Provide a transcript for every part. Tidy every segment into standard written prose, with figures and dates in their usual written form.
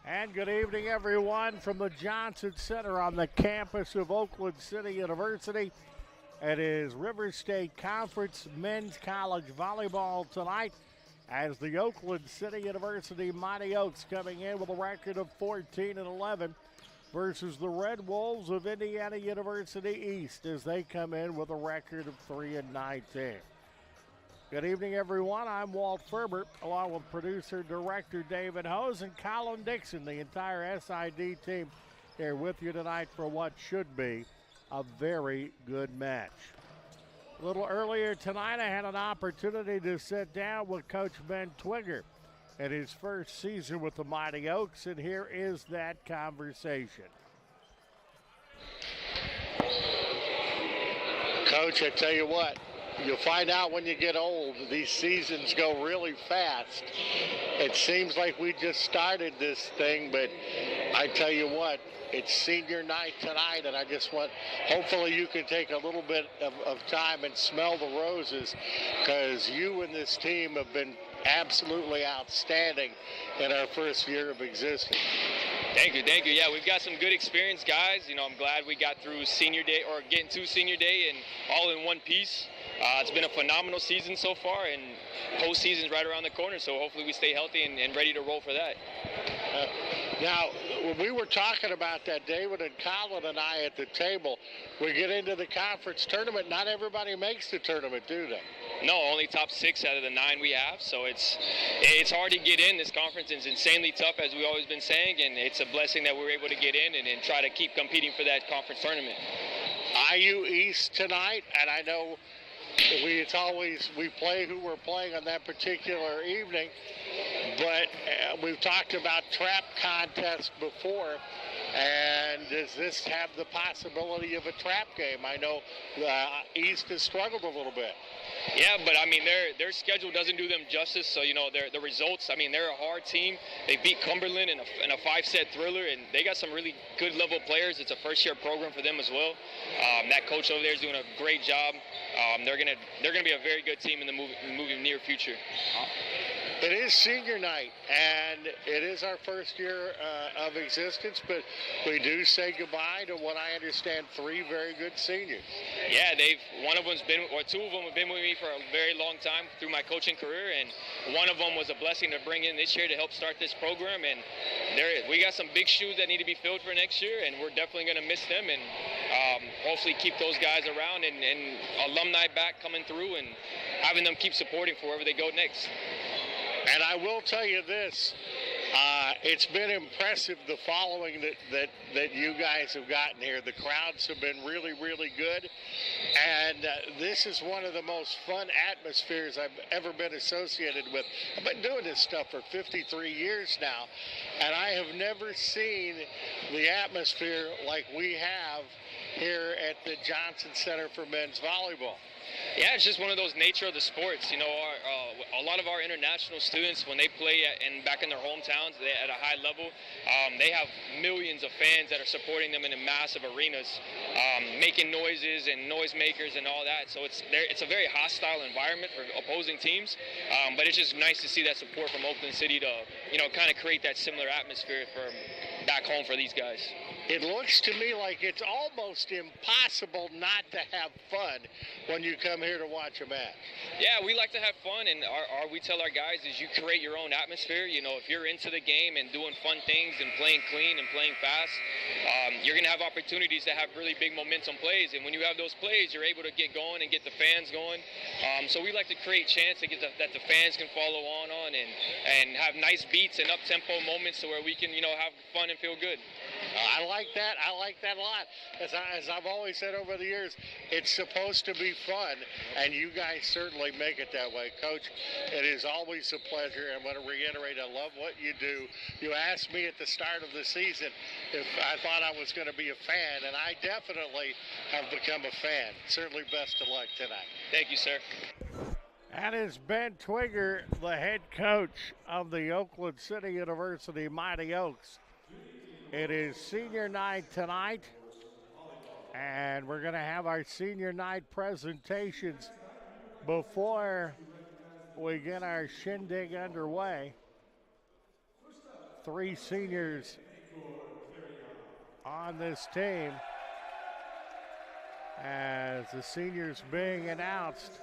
And good evening, everyone, from the Johnson Center on the campus of Oakland City University. It is River State Conference Men's College Volleyball tonight as the Oakland City University Mighty Oaks coming in with a record of 14-11 versus the Red Wolves of Indiana University East as they come in with a record of 3-19. Good evening, everyone. I'm Walt Ferber, along with producer-director David Hose and Colin Dixon, the entire SID team here with you tonight for what should be a very good match. A little earlier tonight, I had an opportunity to sit down with Coach Ben Twigger in his first season with the Mighty Oaks, and here is that conversation. Coach, I tell you what, you'll find out when you get old, these seasons go really fast. It seems like we just started this thing, but I tell you what, it's senior night tonight, and I just want, hopefully you can take a little bit of time and smell the roses, because you and this team have been absolutely outstanding in our first year of existence. Thank you. Yeah, we've got some good experienced guys. I'm glad we got through senior day, or getting to senior day, and all in one piece. It's been a phenomenal season so far, and postseason's right around the corner, so hopefully we stay healthy and ready to roll for that. Now, when we were talking about that, David and Colin and I at the table, we get into the conference tournament. Not everybody makes the tournament, do they? No, only top 6 out of the 9 we have, so it's hard to get in. This conference is insanely tough, as we've always been saying, and it's a blessing that we're able to get in and try to keep competing for that conference tournament. IU East tonight, and I know we play who we're playing on that particular evening, but we've talked about trap contests before, and does this have the possibility of a trap game? I know East has struggled a little bit. Yeah, but I mean their schedule doesn't do them justice. So the results. I mean, they're a hard team. They beat Cumberland in a 5-set thriller, and they got some really good level players. It's a first-year program for them as well. That coach over there is doing a great job. They're gonna be a very good team in the moving near future. It is senior night, and it is our first year of existence, but we do say goodbye to what I understand 3 very good seniors. Yeah, two of them have been with me for a very long time through my coaching career, and one of them was a blessing to bring in this year to help start this program, and we got some big shoes that need to be filled for next year, and we're definitely going to miss them, and hopefully keep those guys around and alumni back coming through and having them keep supporting for wherever they go next. And I will tell you this, it's been impressive, the following that you guys have gotten here. The crowds have been really, really good. And this is one of the most fun atmospheres I've ever been associated with. I've been doing this stuff for 53 years now, and I have never seen the atmosphere like we have here at the Johnson Center for Men's Volleyball. Yeah, it's just one of those nature of the sports. A lot of our international students, when they play back in their hometowns at a high level, they have millions of fans that are supporting them in massive arenas, making noises and noisemakers and all that. So it's a very hostile environment for opposing teams, but it's just nice to see that support from Oakland City to kind of create that similar atmosphere for back home for these guys. It looks to me like it's almost impossible not to have fun when you come here to watch a match. Yeah, we like to have fun, and we tell our guys is you create your own atmosphere. If you're into the game and doing fun things and playing clean and playing fast, you're going to have opportunities to have really big momentum plays, and when you have those plays, you're able to get going and get the fans going. So we like to create chance to get that the fans can follow on and have nice beats and up-tempo moments to where we can have fun and feel good. I like that. I like that a lot. As I've always said over the years, it's supposed to be fun, and you guys certainly make it that way. Coach, it is always a pleasure. I want to reiterate, I love what you do. You asked me at the start of the season if I thought I was going to be a fan, and I definitely have become a fan. Certainly best of luck tonight. Thank you, sir. That is Ben Twigger, the head coach of the Oakland City University Mighty Oaks. It is senior night tonight, and we're going to have our senior night presentations before we get our shindig underway. three seniors on this team. As the seniors being announced,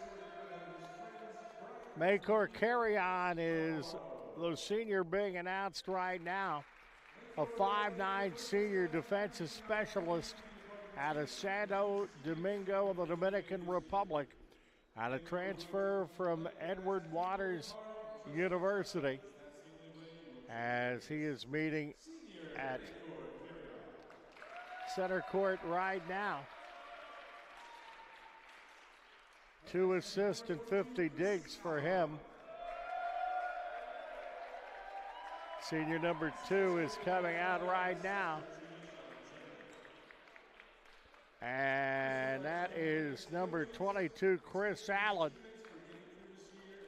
Maycor Carry-On is the senior being announced right now. A 5'9" senior defensive specialist out of Santo Domingo of the Dominican Republic, out of transfer from Edward Waters University, as he is meeting at center court right now. 2 assists and 50 digs for him. Senior number 2 is coming out right now. And that is number 22, Chris Allen,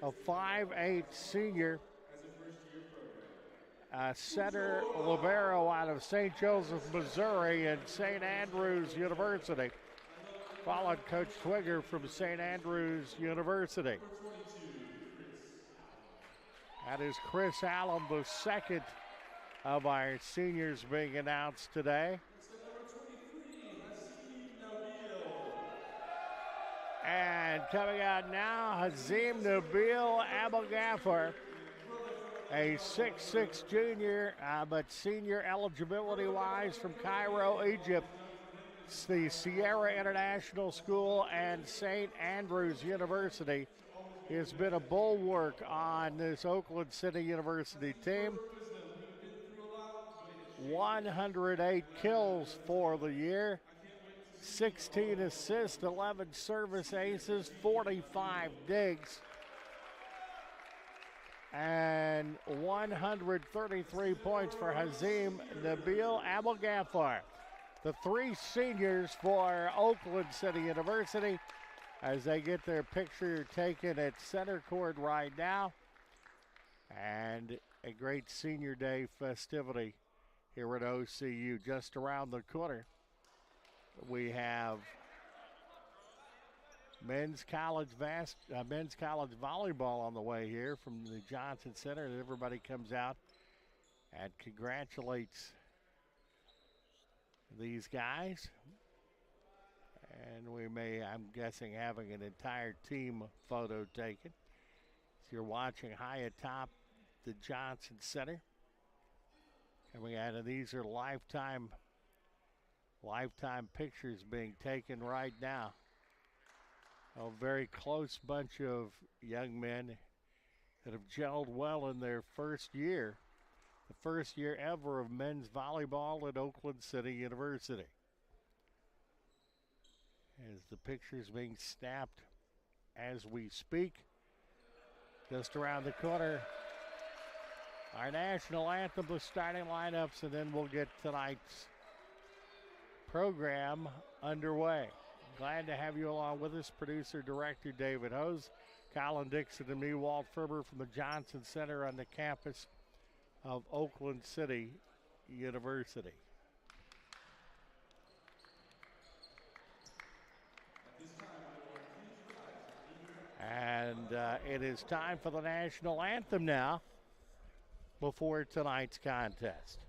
a 5'8" senior, center libero out of St. Joseph, Missouri, and St. Andrews University. Followed Coach Twigger from St. Andrews University. That is Chris Allen, the second of our seniors being announced today. And coming out now, Hazim Nabil Abelgafar, a 6'6" junior, but senior eligibility-wise from Cairo, Egypt. It's the Sierra International School and St. Andrews University. He has been a bulwark on this Oakland City University team. 108 kills for the year, 16 assists, 11 service aces, 45 digs, and 133 points for Hazim Nabil Abelgafar. The three seniors for Oakland City University as they get their picture taken at center court right now. And a great senior day festivity here at OCU. Just around the corner, we have men's college volleyball on the way here from the Johnson Center. And everybody comes out and congratulates these guys. And we may, I'm guessing, having an entire team photo taken. So you're watching high atop the Johnson Center. Coming out, and these are lifetime pictures being taken right now. A very close bunch of young men that have gelled well in their first year. The first year ever of men's volleyball at Oakland City University. As the picture's being snapped as we speak. Just around the corner, our national anthem, the starting lineups, and then we'll get tonight's program underway. Glad to have you along with us. Producer, director David Hose, Colin Dixon, and me, Walt Ferber, from the Johnson Center on the campus of Oakland City University. And it is time for the national anthem now before tonight's contest.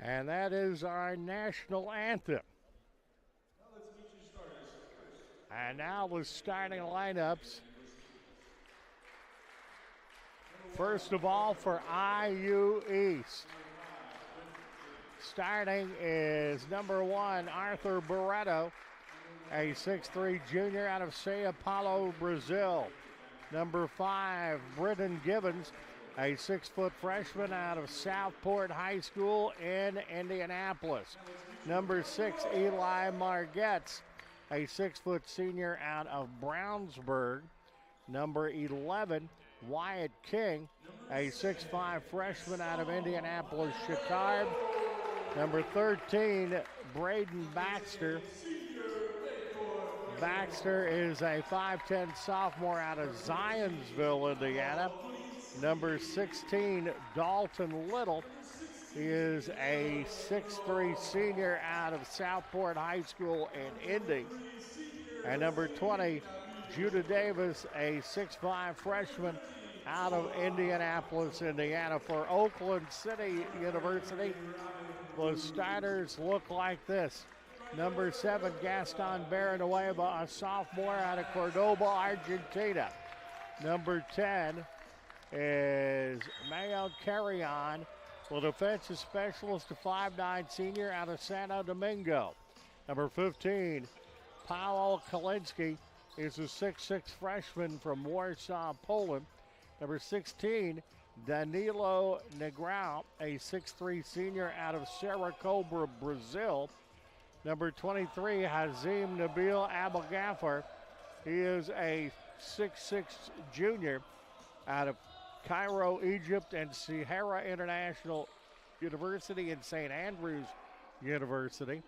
And that is our national anthem. And now the starting lineups. First of all, for IU East, starting is number 1, Arthur Barreto, a 6'3" junior out of Sao Paulo, Brazil. Number 5, Britton Gibbons, a 6-foot freshman out of Southport High School in Indianapolis. Number 6, Eli Margetts, a 6-foot senior out of Brownsburg. Number 11, Wyatt King, a 6'5" freshman out of Indianapolis, Chicago. Number 13, Braden Baxter. Baxter is a 5'10" sophomore out of Zionsville, Indiana. Number 16, Dalton Little. He is a 6'3" senior out of Southport High School in Indy. And number 20, Judah Davis, a 6'5" freshman out of Indianapolis, Indiana. For Oakland City University, the starters look like this. Number 7, Gaston Barrenueva, a sophomore out of Cordoba, Argentina. Number 10 is Mayo Carrion, the defensive specialist, a 5'9" senior out of Santo Domingo. Number 15, Paweł Kalinski, is a 6'6" freshman from Warsaw, Poland. Number 16, Danilo Negrão, a 6'3" senior out of Saracobra, Brazil. Number 23, Hazim Nabil Abelgafar. He is a 6'6" junior out of Cairo, Egypt, and Sierra International University and St. Andrews University.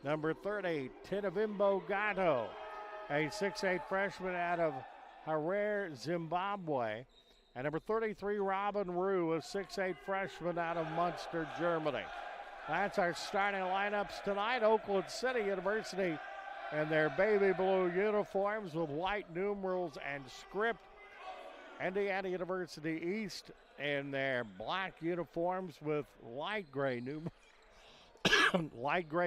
Number 30, Tinavimbo Gato, a 6'8" freshman out of Harare, Zimbabwe. And number 33, Robin Rue, a 6'8" freshman out of Munster, Germany. That's our starting lineups tonight. Oakland City University in their baby blue uniforms with white numerals and script. Indiana University East in their black uniforms with light gray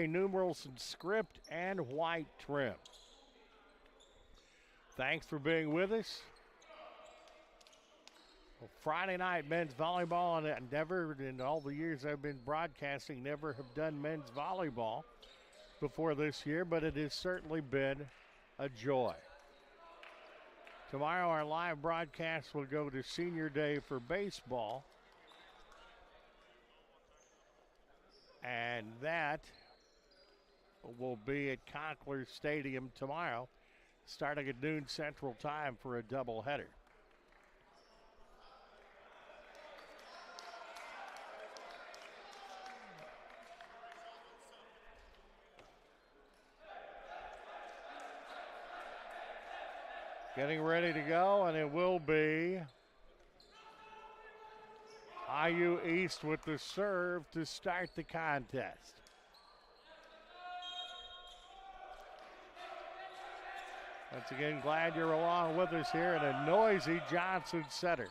numerals and script and white trim. Thanks for being with us. Well, Friday night men's volleyball, and I never, in all the years I've been broadcasting, never have done men's volleyball before this year, but it has certainly been a joy. Tomorrow our live broadcast will go to Senior Day for baseball, and that will be at Conkler Stadium tomorrow, starting at noon Central Time for a doubleheader. Getting ready to go, and it will be IU East with the serve to start the contest. Once again, glad you're along with us here in a noisy Johnson Center.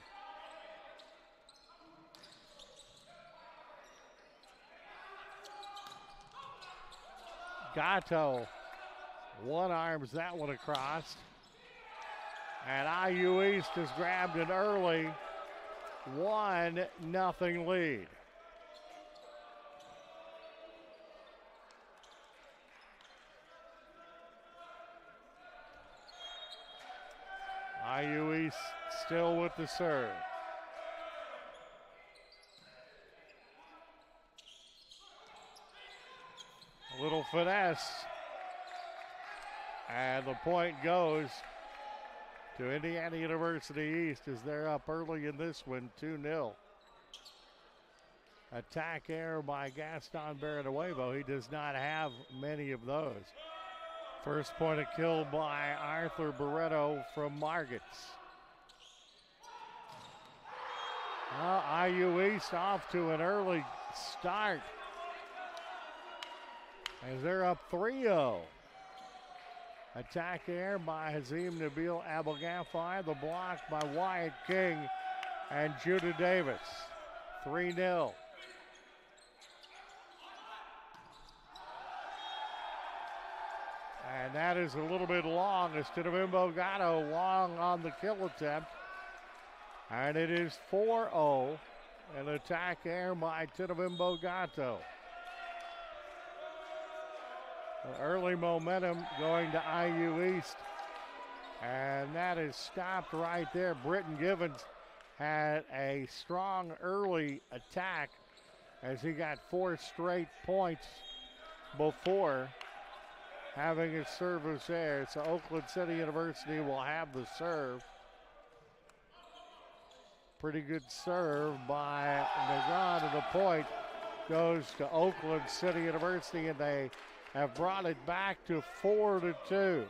Gatto one arms that one across. And IU East has grabbed an early 1-0 lead. IU East still with the serve. A little finesse. And the point goes to Indiana University East as they're up early in this one, 2-0. Attack error by Gaston Barrenuevo. He does not have many of those. First point of kill by Arthur Barreto from Margetts. IU East off to an early start as they're up 3-0. Attack air by Hazim Nabil Abelgafar. The block by Wyatt King and Judah Davis. 3-0. And that is a little bit long as Titovimbo Gatto long on the kill attempt. And it is 4-0. An attack there by Titovimbo Gatto. Early momentum going to IU East. And that is stopped right there. Britton Givens had a strong early attack as he got 4 straight points before having his service there. So Oakland City University will have the serve. Pretty good serve by Negron, and the point goes to Oakland City University, and they have brought it back to 4-2.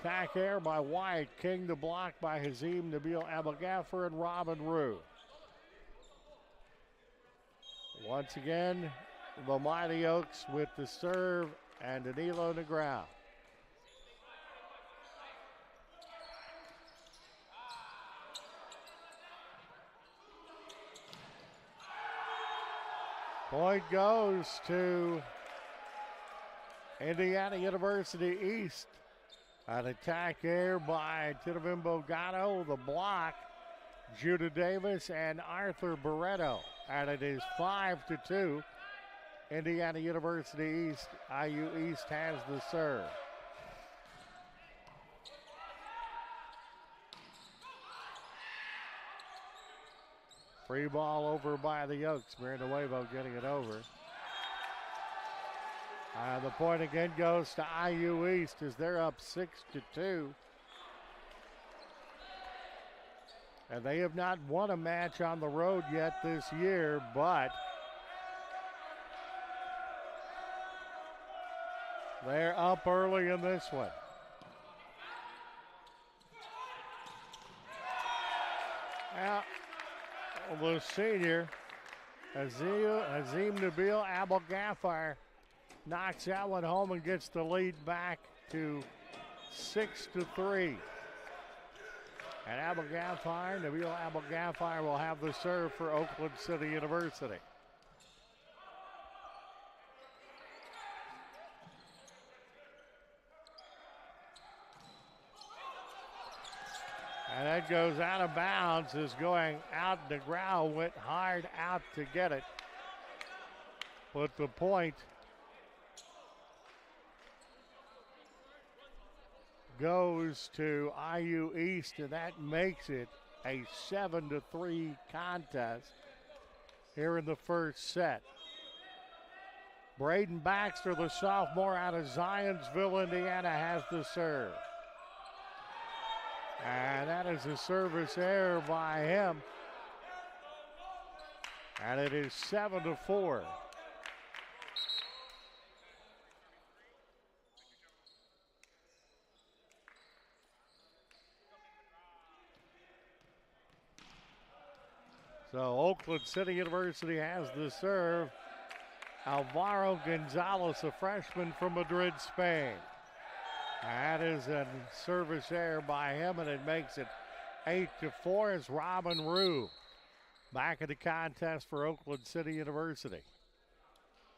Attack air by Wyatt King, the block by Hazim Nabil Abelgaffer and Robin Rue. Once again, the Mighty Oaks with the serve and Danilo Negron. Point goes to Indiana University East. An attack here by Titovimbo Gatto, the block, Judah Davis and Arthur Barreto. And it is 5-2. Indiana University East, IU East has the serve. Free ball over by the Oaks. Miranda Nuevo getting it over. The point again goes to IU East as they're up 6-2. And they have not won a match on the road yet this year, but they're up early in this one. Now, the senior, Hazim Nabil Abelgafar, knocks that one home and gets the lead back to 6-3. And Nabil Abelgafar will have the serve for Oakland City University. And that goes out of bounds, is going out. DeGrau went hard out to get it. But the point goes to IU East, and that makes it a 7-3 contest here in the first set. Braden Baxter, the sophomore out of Zionsville, Indiana, has the serve. And that is a service error by him. And it is 7-4. So Oakland City University has the serve. Alvaro Gonzalez, a freshman from Madrid, Spain. That is a service error by him, and it makes it 8-4 as Robin Rue back in the contest for Oakland City University.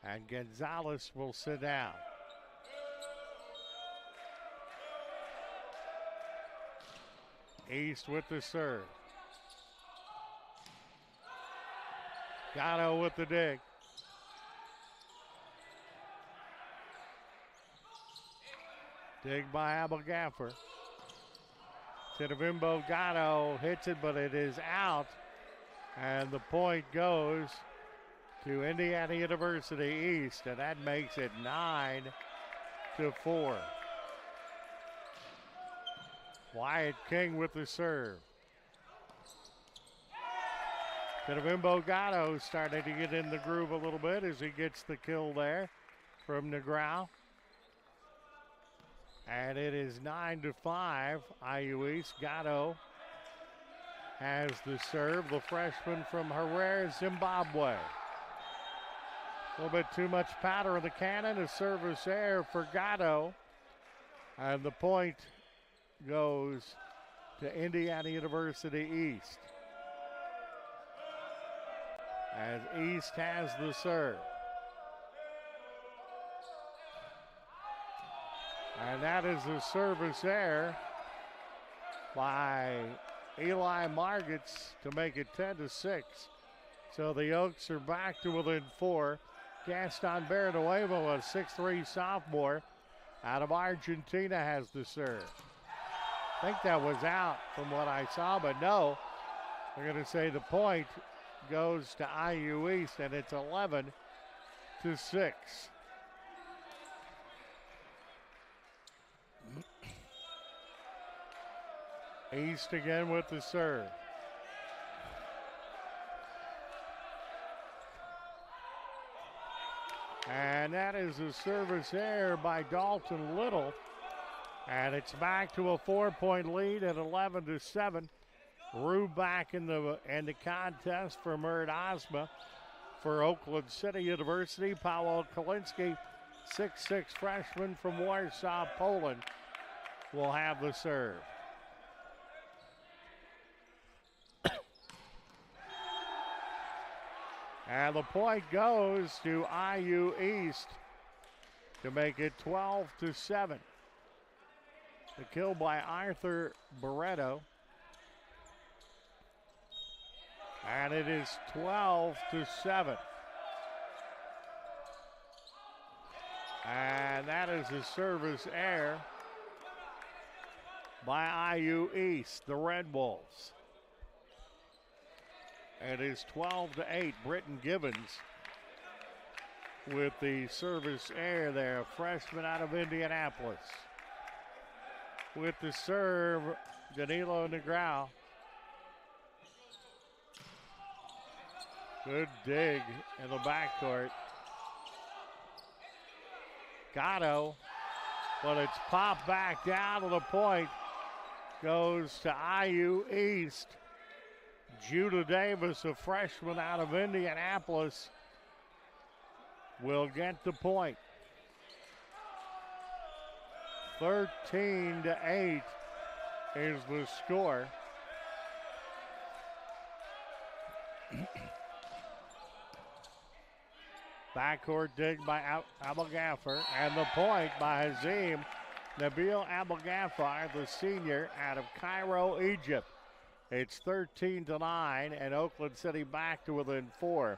And Gonzalez will sit down. East with the serve. Gatto with the dig. Dig by Abelgaffer. Titovimbo Gatto hits it, but it is out. And the point goes to Indiana University East, and that makes it 9-4. Wyatt King with the serve. Titovimbo Gatto starting to get in the groove a little bit as he gets the kill there from Negrao. And it is 9-5. IU East. Gatto has the serve. The freshman from Harare, Zimbabwe. A little bit too much powder in the cannon. A service error for Gatto. And the point goes to Indiana University East. As East has the serve. And that is a service error by Eli Margits to make it 10-6. So the Oaks are back to within 4. Gaston Bernuevo, a 6'3" sophomore out of Argentina, has the serve. I think that was out from what I saw, but no. They're going to say the point goes to IU East, and it's 11-6. East again with the serve. And that is a service error by Dalton Little. And it's back to a 4-point lead at 11-7. Rue back in the contest for Mert Ozma. For Oakland City University, Paweł Kalinski, 6'6" freshman from Warsaw, Poland, will have the serve. And the point goes to IU East to make it 12-7. The kill by Arthur Barreto. And it is 12-7. And that is a service error by IU East, the Red Wolves. It is 12-8. Britton Gibbons with the service error there, freshman out of Indianapolis. With the serve, Danilo Negrão. Good dig in the backcourt. Gatto, but it's popped back down to the point. Goes to IU East. Judah Davis, a freshman out of Indianapolis, will get the point. 13-8 is the score. Backcourt dig by Abelgafar, and the point by Hazim Nabil Abelgafar, the senior out of Cairo, Egypt. It's 13-9, and Oakland City back to within 4.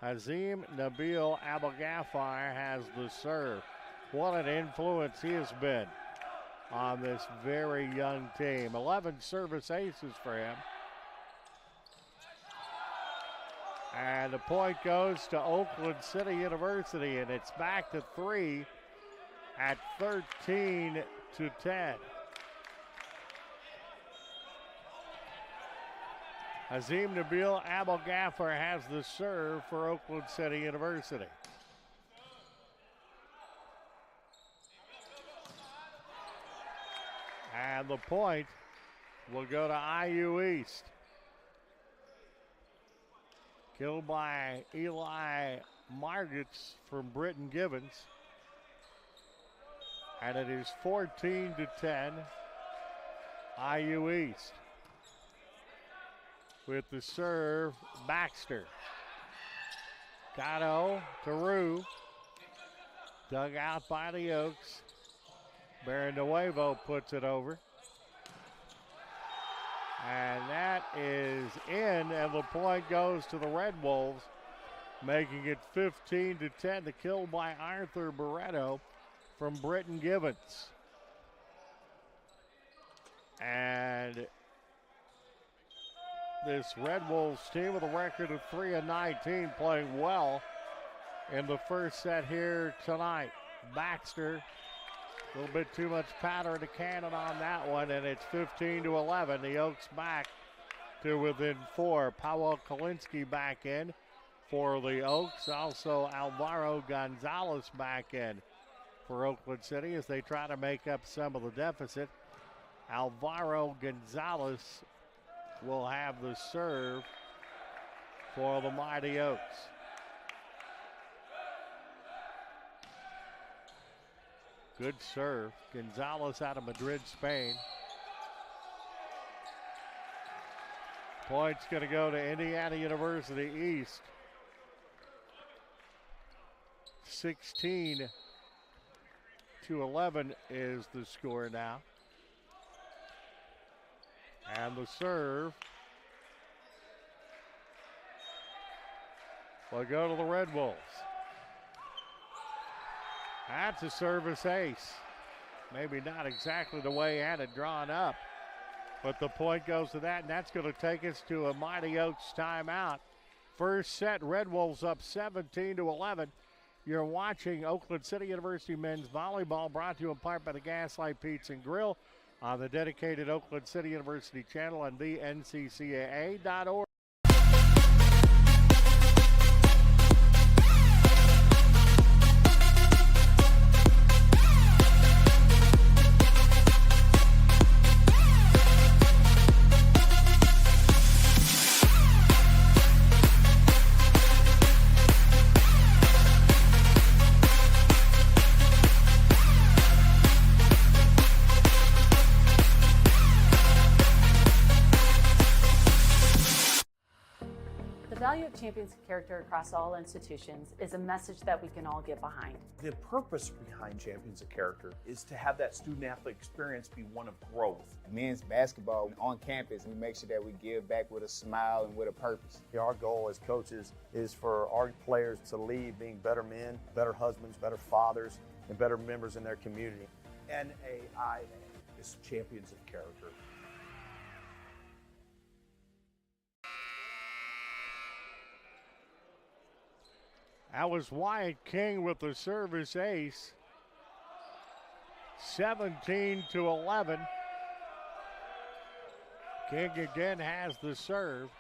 Hazim Nabil Abelgafar has the serve. What an influence he has been on this very young team. 11 service aces for him. And the point goes to Oakland City University, and it's back to 3 at 13-10. Hazim Nabil Abelgafar has the serve for Oakland City University. And the point will go to IU East. Killed by Eli Margits from Britton Gibbons. And it is 14-10, IU East. With the serve, Baxter. Gatto to Rue. Dug out by the Oaks. Bernuevo puts it over. And that is in, and the point goes to the Red Wolves, making it 15-10. The kill by Arthur Barreto from Britton Gibbons. And this Red Wolves team with a record of 3-19 playing well in the first set here tonight. Baxter, a little bit too much powder in the cannon on that one, and it's 15-11. The Oaks back to within 4. Paweł Kalinski back in for the Oaks. Also Alvaro Gonzalez back in for Oakland City as they try to make up some of the deficit. Alvaro Gonzalez will have the serve for the Mighty Oaks. Good serve. Gonzalez out of Madrid, Spain. Point's going to go to Indiana University East. 16-7 17-11 is the score now. And the serve will go to the Red Wolves. That's a service ace. Maybe not exactly the way he had it drawn up, but the point goes to that, and that's going to take us to a Mighty Oaks timeout. First set, Red Wolves up 17-11. You're watching Oakland City University men's volleyball, brought to you in part by the Gaslight Pizza and Grill on the dedicated Oakland City University channel and the NCCAA.org. The value of champions of character across all institutions is a message that we can all get behind. The purpose behind Champions of Character is to have that student-athlete experience be one of growth. Men's basketball on campus, we make sure that we give back with a smile and with a purpose. Our goal as coaches is for our players to leave being better men, better husbands, better fathers, and better members in their community. NAIA is Champions of Character. That was Wyatt King with the service ace. 17-11. King again has the serve.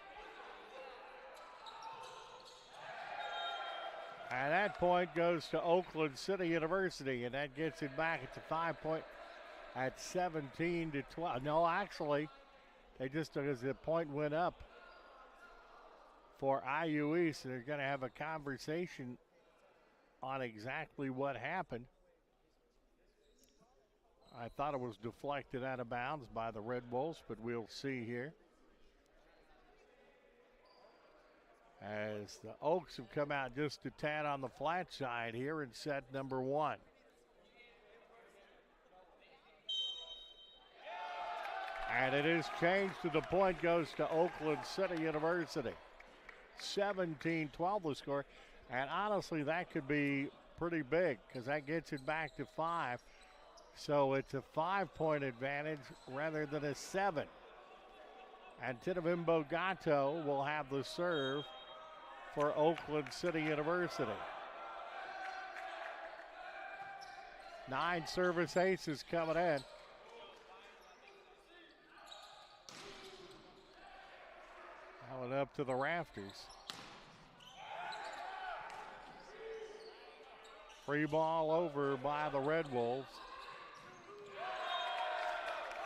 And that point goes to Oakland City University, and that gets it back. It's a 5-point at 17-12. No, actually, they just, as the point went up for IU East, they're going to have a conversation on exactly what happened. I thought it was deflected out of bounds by the Red Wolves, but we'll see here. As the Oaks have come out just a tad on the flat side here in set number one. And it is changed to the point goes to Oakland City University. 17-12 the score, and honestly that could be pretty big because that gets it back to 5. So it's a 5-point advantage rather than a 7. And Tinavimbo Gatto will have the serve for Oakland City University. 9 service aces coming in. That one up to the rafters. Free ball over by the Red Wolves.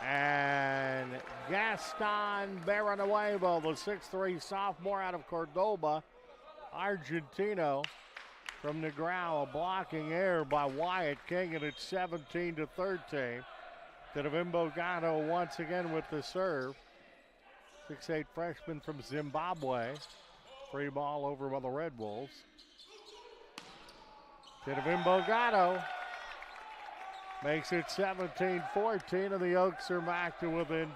And Gaston Baranuevo, the 6'3" sophomore out of Cordoba, Argentino from Negrao, a blocking error by Wyatt King, and it's 17-13. Tinavimbo Gatto once again with the serve. 6'8" freshman from Zimbabwe. Free ball over by the Red Wolves. Tinavimbo Gatto makes it 17-14, and the Oaks are back to within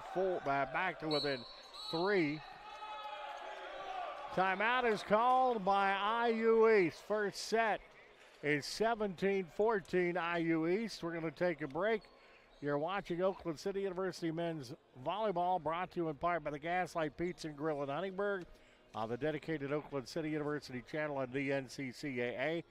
3. Timeout is called by IU East. First set is 17-14 IU East. We're going to take a break. You're watching Oakland City University men's volleyball, brought to you in part by the Gaslight Pizza and Grill in Huntingburg on the dedicated Oakland City University channel and the NCCAA.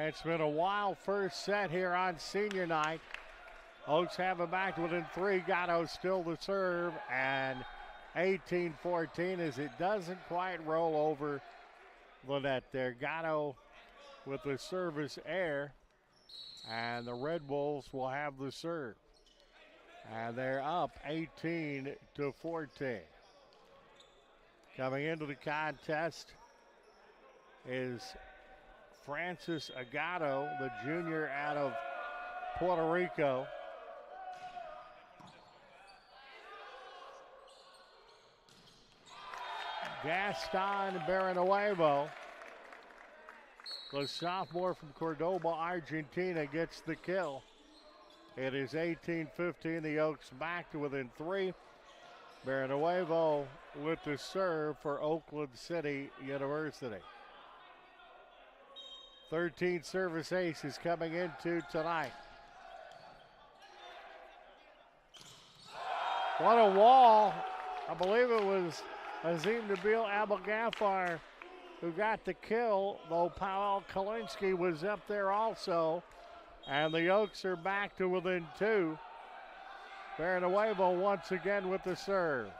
It's been a wild first set here on senior night. Oaks have it back within 3. Gatto still to serve, and 18-14 as it doesn't quite roll over the net there. Gatto with the service error, and the Red Wolves will have the serve. And they're up 18-14. Coming into the contest is Francis Agato, the junior out of Puerto Rico. Gaston Barrenuevo, the sophomore from Cordoba, Argentina, gets the kill. It is 18-15. The Oaks back to within 3. Barrenuevo with the serve for Oakland City University. 13 service aces coming into tonight. What a wall. I believe it was Azim Nabil Abel-Ghaffar who got the kill, though Powell Kalinsky was up there also. And the Oaks are back to within 2. Barrenuevo once again with the serve.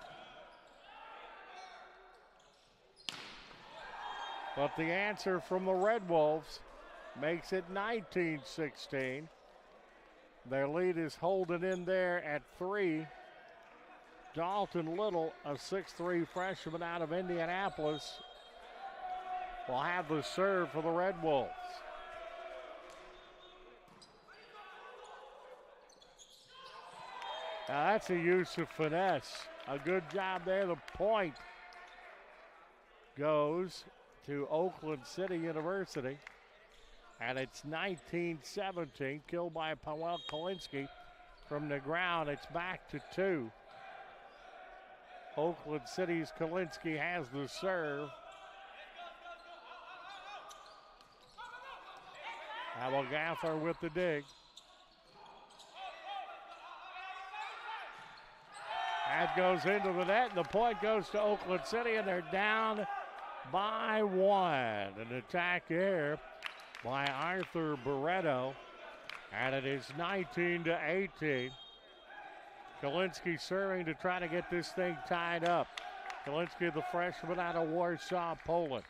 But the answer from the Red Wolves makes it 19-16. Their lead is holding in there at 3. Dalton Little, a 6'3" freshman out of Indianapolis, will have the serve for the Red Wolves. Now that's a use of finesse. A good job there. The point goes to Oakland City University. And it's 19-17, killed by Powell Kalinsky from the ground. It's back to 2. Oakland City's Kalinsky has the serve. Abel-Ghaffar with the dig. That goes into the net, and the point goes to Oakland City, and they're down by 1. An attack here by Arthur Barreto, and it is 19-18. Kalinsky serving to try to get this thing tied up. Kalinsky, the freshman out of Warsaw, Poland.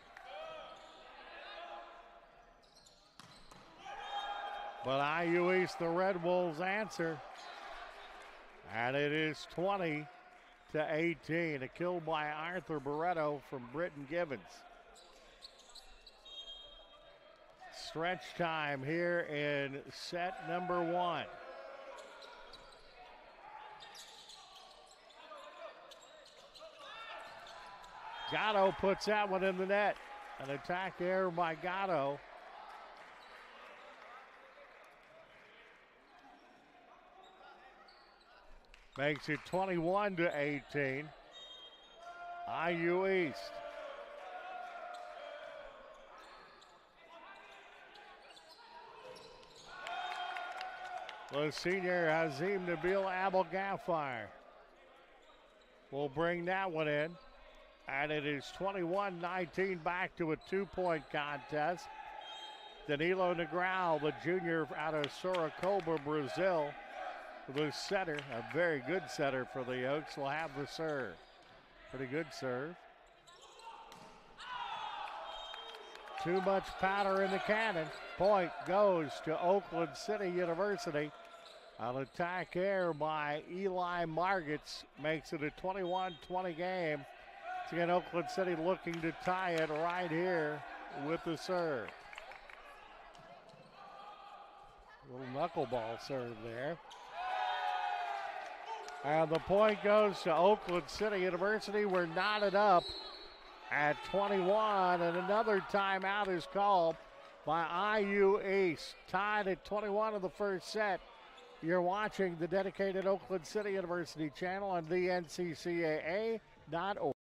But IU East, the Red Wolves answer. And it is 20-18. A kill by Arthur Barreto from Britton Givens. Stretch time here in set number 1. Gatto puts that one in the net. An attack error by Gatto. Makes it 21-18. IU East. The senior Azim Nabil Abel-Ghaffar will bring that one in. And it is 21-19, back to a 2-point contest. Danilo Negral, the junior out of Sorocaba, Brazil, the setter, a very good setter for the Oaks, will have the serve. Pretty good serve. Too much powder in the cannon. Point goes to Oakland City University. An attack here by Eli Margits makes it a 21-20 game. It's again Oakland City looking to tie it right here with the serve. Little knuckleball serve there. And the point goes to Oakland City University. We're knotted up at 21, and another timeout is called by IU East. Tied at 21 of the first set. You're watching the dedicated Oakland City University channel on the NCCAA.org.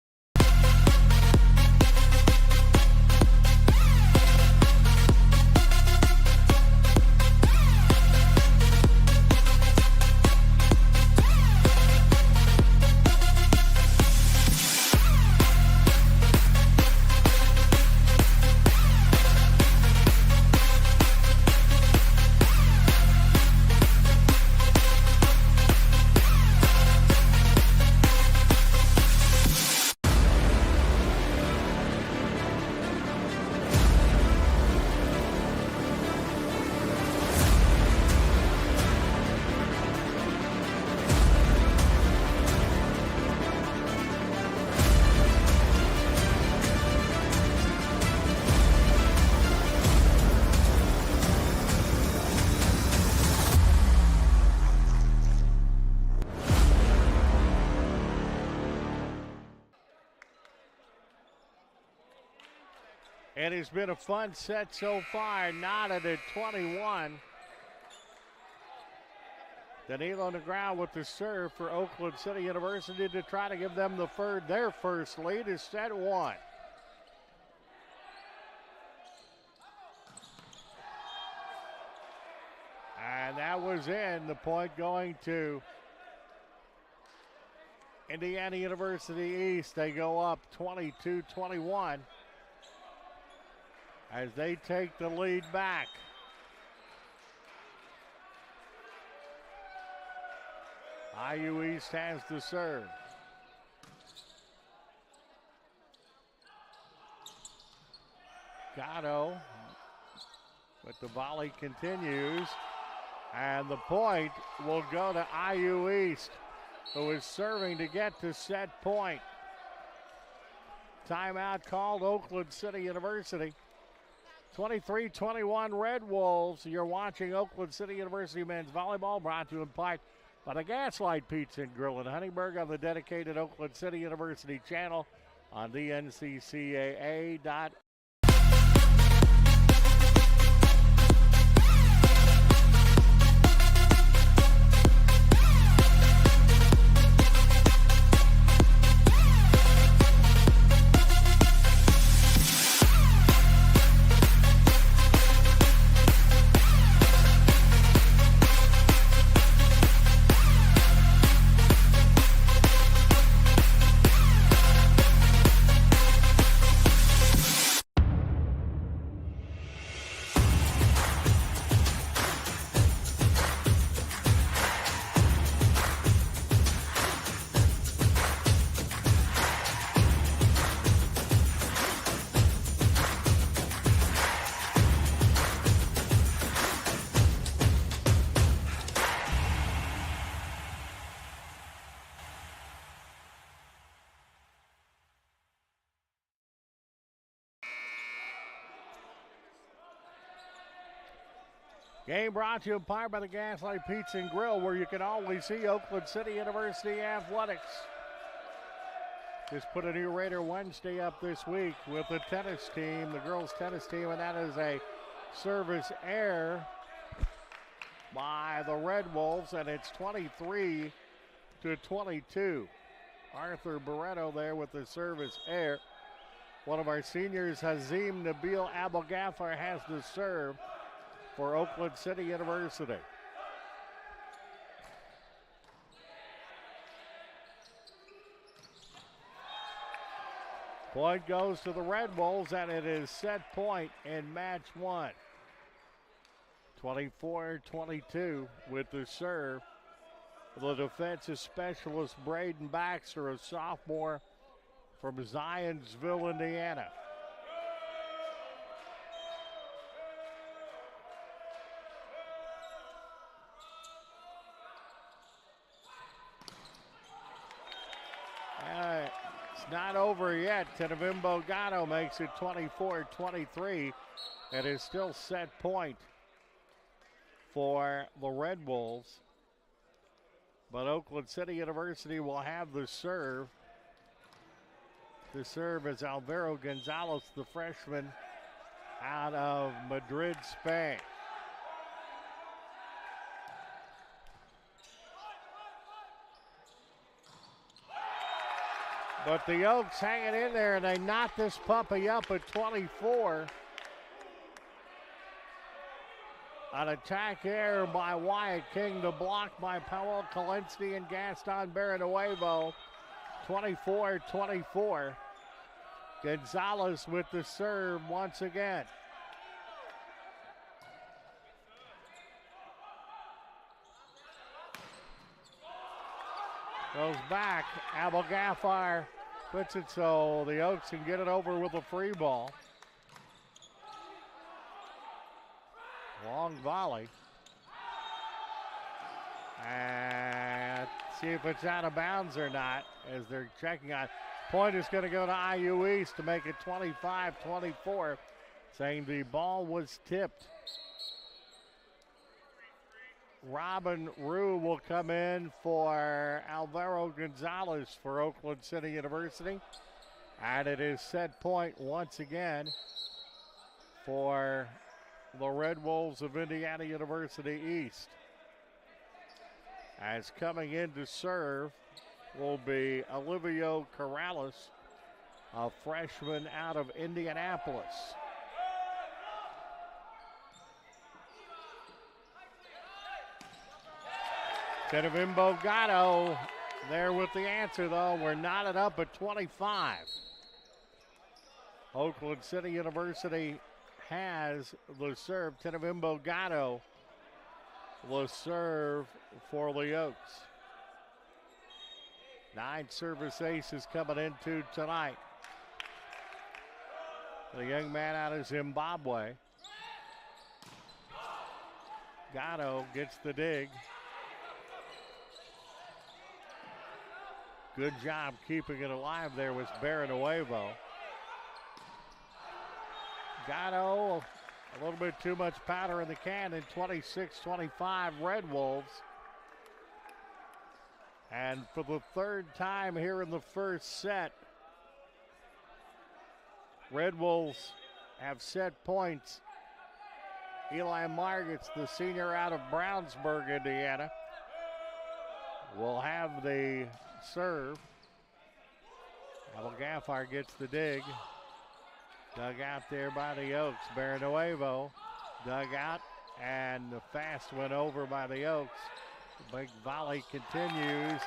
It has been a fun set so far, knotted at 21. Danilo Negron with the serve for Oakland City University to try to give them their first lead is set 1. And that was in. The point going to Indiana University East. They go up 22-21 as they take the lead back. IU East has the serve. Gatto, but the volley continues. And the point will go to IU East, who is serving to get to set point. Timeout called Oakland City University. 23-21 Red Wolves. You're watching Oakland City University men's volleyball, brought to you in part by the Gaslight Pizza and Grill in Huntingburg on the dedicated Oakland City University channel on the NCCAA.org. Game brought to you in part by the Gaslight Pizza and Grill, where you can always see Oakland City University athletics. Just put a new Raider Wednesday up this week with the tennis team, the girls' tennis team, and that is a service error by the Red Wolves, and it's 23-22. Arthur Barreto there with the service error. One of our seniors, Hazim Nabil Abou-Ghaffar, has the serve for Oakland City University. Point goes to the Red Wolves, and it is set point in match 1. 24-22 with the serve. The defensive specialist, Braden Baxter, a sophomore from Zionsville, Indiana. It's not over yet. Tenevimbo Gatto makes it 24-23. It is still set point for the Red Wolves. But Oakland City University will have the serve. The serve is Alvaro Gonzalez, the freshman out of Madrid, Spain. But the Oaks hanging in there, and they knock this puppy up at 24. An attack error by Wyatt King, the block by Powell Kalinsky and Gaston Baranuevo. 24-24. Gonzalez with the serve once again. Goes back. Abou-Ghaffar puts it so the Oaks can get it over with a free ball. Long volley. And see if it's out of bounds or not as they're checking on. Point is going to go to IU East to make it 25-24, saying the ball was tipped. Robin Rue will come in for Alvaro Gonzalez for Oakland City University. And it is set point once again for the Red Wolves of Indiana University East. As coming in to serve will be Olivio Corrales, a freshman out of Indianapolis. Tenevimbo Gatto there with the answer, though. We're knotted up at 25. Oakland City University has the serve. Tenevimbo Gatto will serve for the Oaks. 9 service aces coming into tonight. The young man out of Zimbabwe. Gatto gets the dig. Good job keeping it alive there was Barrenuevo. Gatto, a little bit too much powder in the can in 26-25 Red Wolves. And for the third time here in the first set, Red Wolves have set points. Eli Margits, the senior out of Brownsburg, Indiana, will have the serve. Abel Gaffar gets the dig. Dug out there by the Oaks. Barrenuevo dug out, and the fast went over by the Oaks. The big volley continues,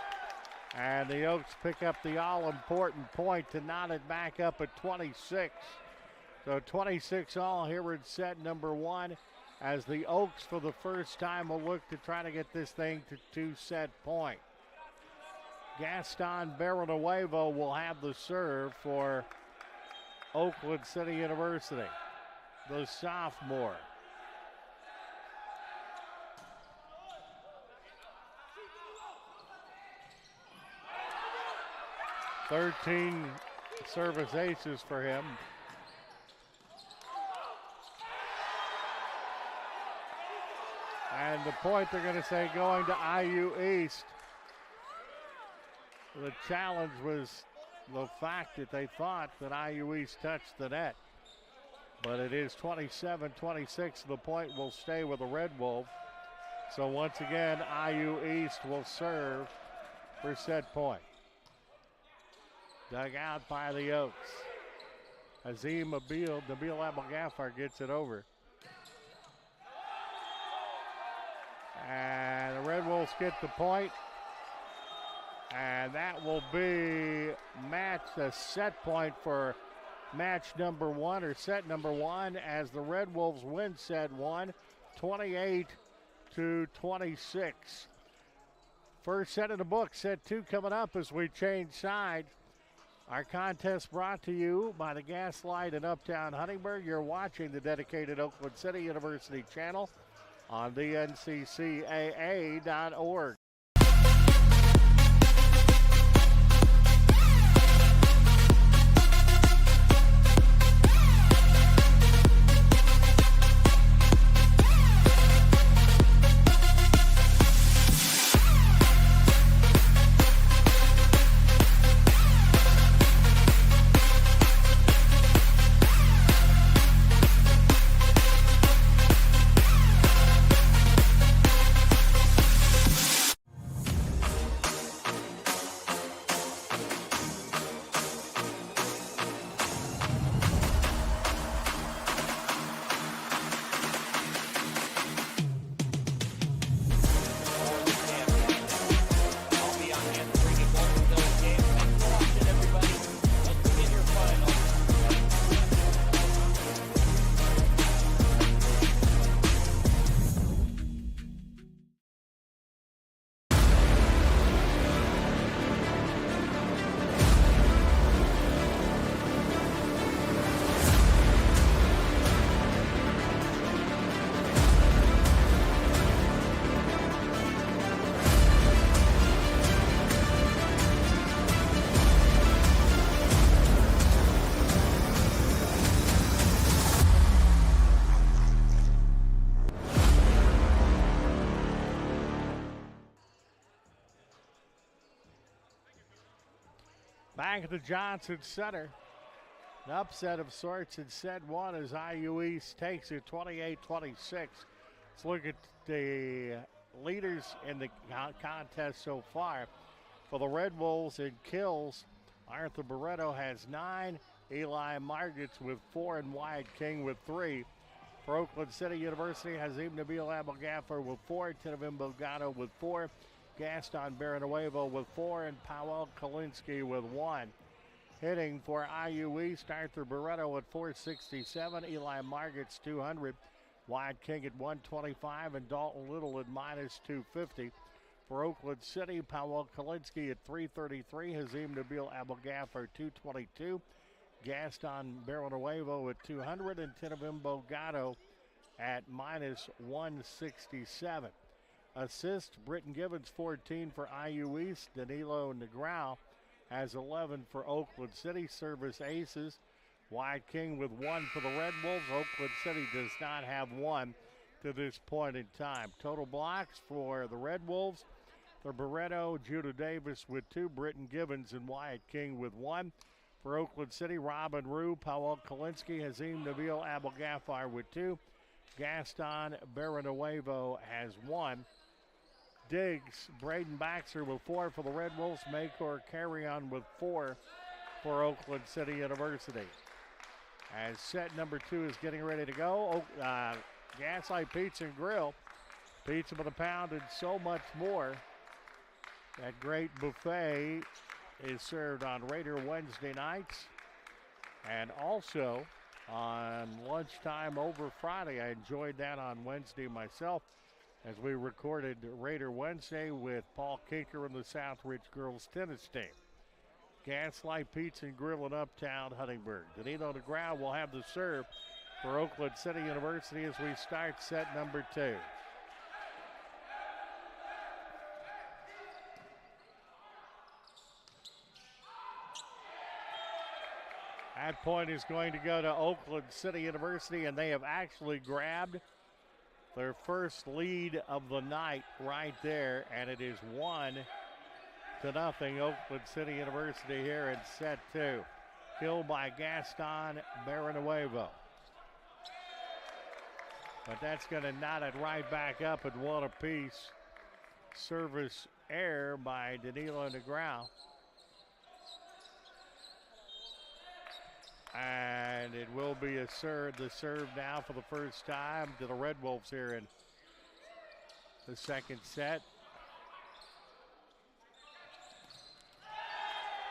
and the Oaks pick up the all-important point to knot it back up at 26. So 26 all here in set number 1, as the Oaks for the first time will look to try to get this thing to 2-set point. Gaston Barrenuevo will have the serve for Oakland City University, the sophomore. "13 service aces for him. And the point they're going to say going to IU East. The challenge was the fact that they thought that IU East touched the net. But it is 27-26. The point will stay with the Red Wolf. So once again, IU East will serve for set point. Dug out by the Oaks. Nabil Abel Gaffar gets it over. And the Red Wolves get the point. And that will be a set point for match number 1, or set number 1, as the Red Wolves win set 1, 28-26. First set of the book, set 2 coming up as we change sides. Our contest brought to you by the Gaslight in Uptown Huntingburg. You're watching the dedicated Oakland City University channel on the NCCAA.org. Back at the Johnson Center, An upset of sorts in set one as IU East takes it 28-26. Let's look at the leaders in the contest so far. For the Red Wolves in kills, Arthur Barreto has 9, Eli Margits with 4, and Wyatt King with 3. For Oakland City University, Hazim Nabil Abelgafar with 4, Tinavimbo Gatto with 4, Gaston Baranuevo with 4, and Powell Kalinsky with 1. Hitting for IU East, Arthur Barreto at 467, Eli Margits 200, Wyatt King at 125, and Dalton Little at minus 250. For Oakland City, Powell Kalinsky at 333, Hazim Nabil Abelgafar 222, Gaston Baranuevo at 200, and Tinavimbo Gatto at minus 167. Assist, Britton Givens 14 for IU East, Danilo Negrao has 11 for Oakland City. Service aces, Wyatt King with 1 for the Red Wolves. Oakland City does not have 1 to this point in time. Total blocks for the Red Wolves, for Barreto, Judah Davis with 2, Britton Givens and Wyatt King with 1. For Oakland City, Robin Rue, Powell Kalinsky, Hazim Nabil Abelgafar with 2. Gaston Baranuevo has 1. Diggs, Braden Baxter with 4 for the Red Wolves. Maycor Carrion with 4 for Oakland City University. As set number 2 is getting ready to go, Gaslight Pizza and Grill, pizza by the pound and so much more. That great buffet is served on Raider Wednesday nights and also on lunchtime over Friday. I enjoyed that on Wednesday myself as we recorded Raider Wednesday with Paul Kinker and the Southridge girls tennis team. Gaslight Pizza and Grill in Uptown Huntingburg. Danilo Negrao will have the serve for Oakland City University as we start set number 2. That point is going to go to Oakland City University, and they have actually grabbed their first lead of the night right there, and it is 1-0 Oakland City University here in set 2. Killed by Gaston Baranuevo. But that's going to knot it right back up at 1 apiece. Service error by Danilo Negrao. And it will be the serve now for the first time to the Red Wolves here in the second set.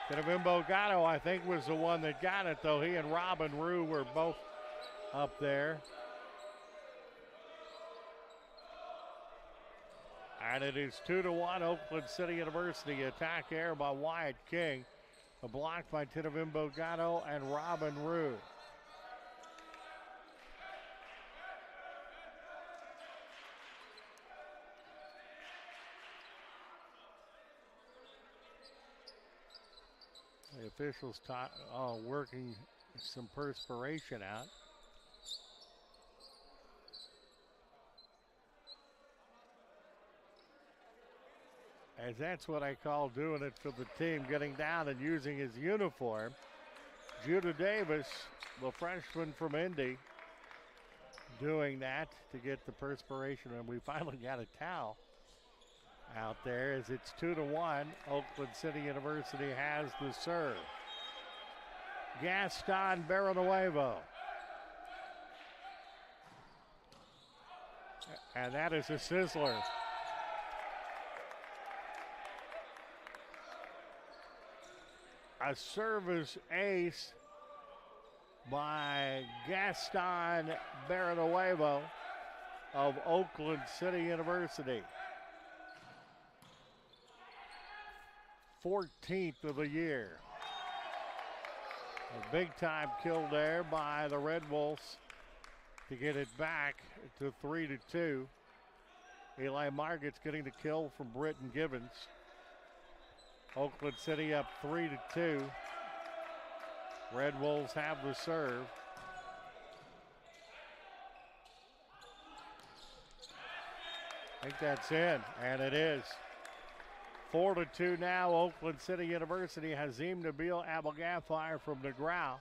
Tinavimbo Gatto, I think, was the one that got it, though. He and Robin Rue were both up there. And it is 2-1 Oakland City University. Attack error by Wyatt King. A block by Tinavimbo Gatto and Robin Rue. The officials working some perspiration out. As that's what I call doing it for the team, getting down and using his uniform. Judah Davis, the freshman from Indy, doing that to get the perspiration, and we finally got a towel out there as it's 2-1. Oakland City University has the serve. Gaston Baranuevo. And that is a sizzler. A service ace by Gaston Baranuevo of Oakland City University. 14th of the year. A big time kill there by the Red Wolves to get it back to 3-2. Eli Margits getting the kill from Britton Givens. Oakland City up 3-2. Red Wolves have the serve. I think that's in, and it is. 4-2 now, Oakland City University. Hazim Nabil Abelgafar from Negrao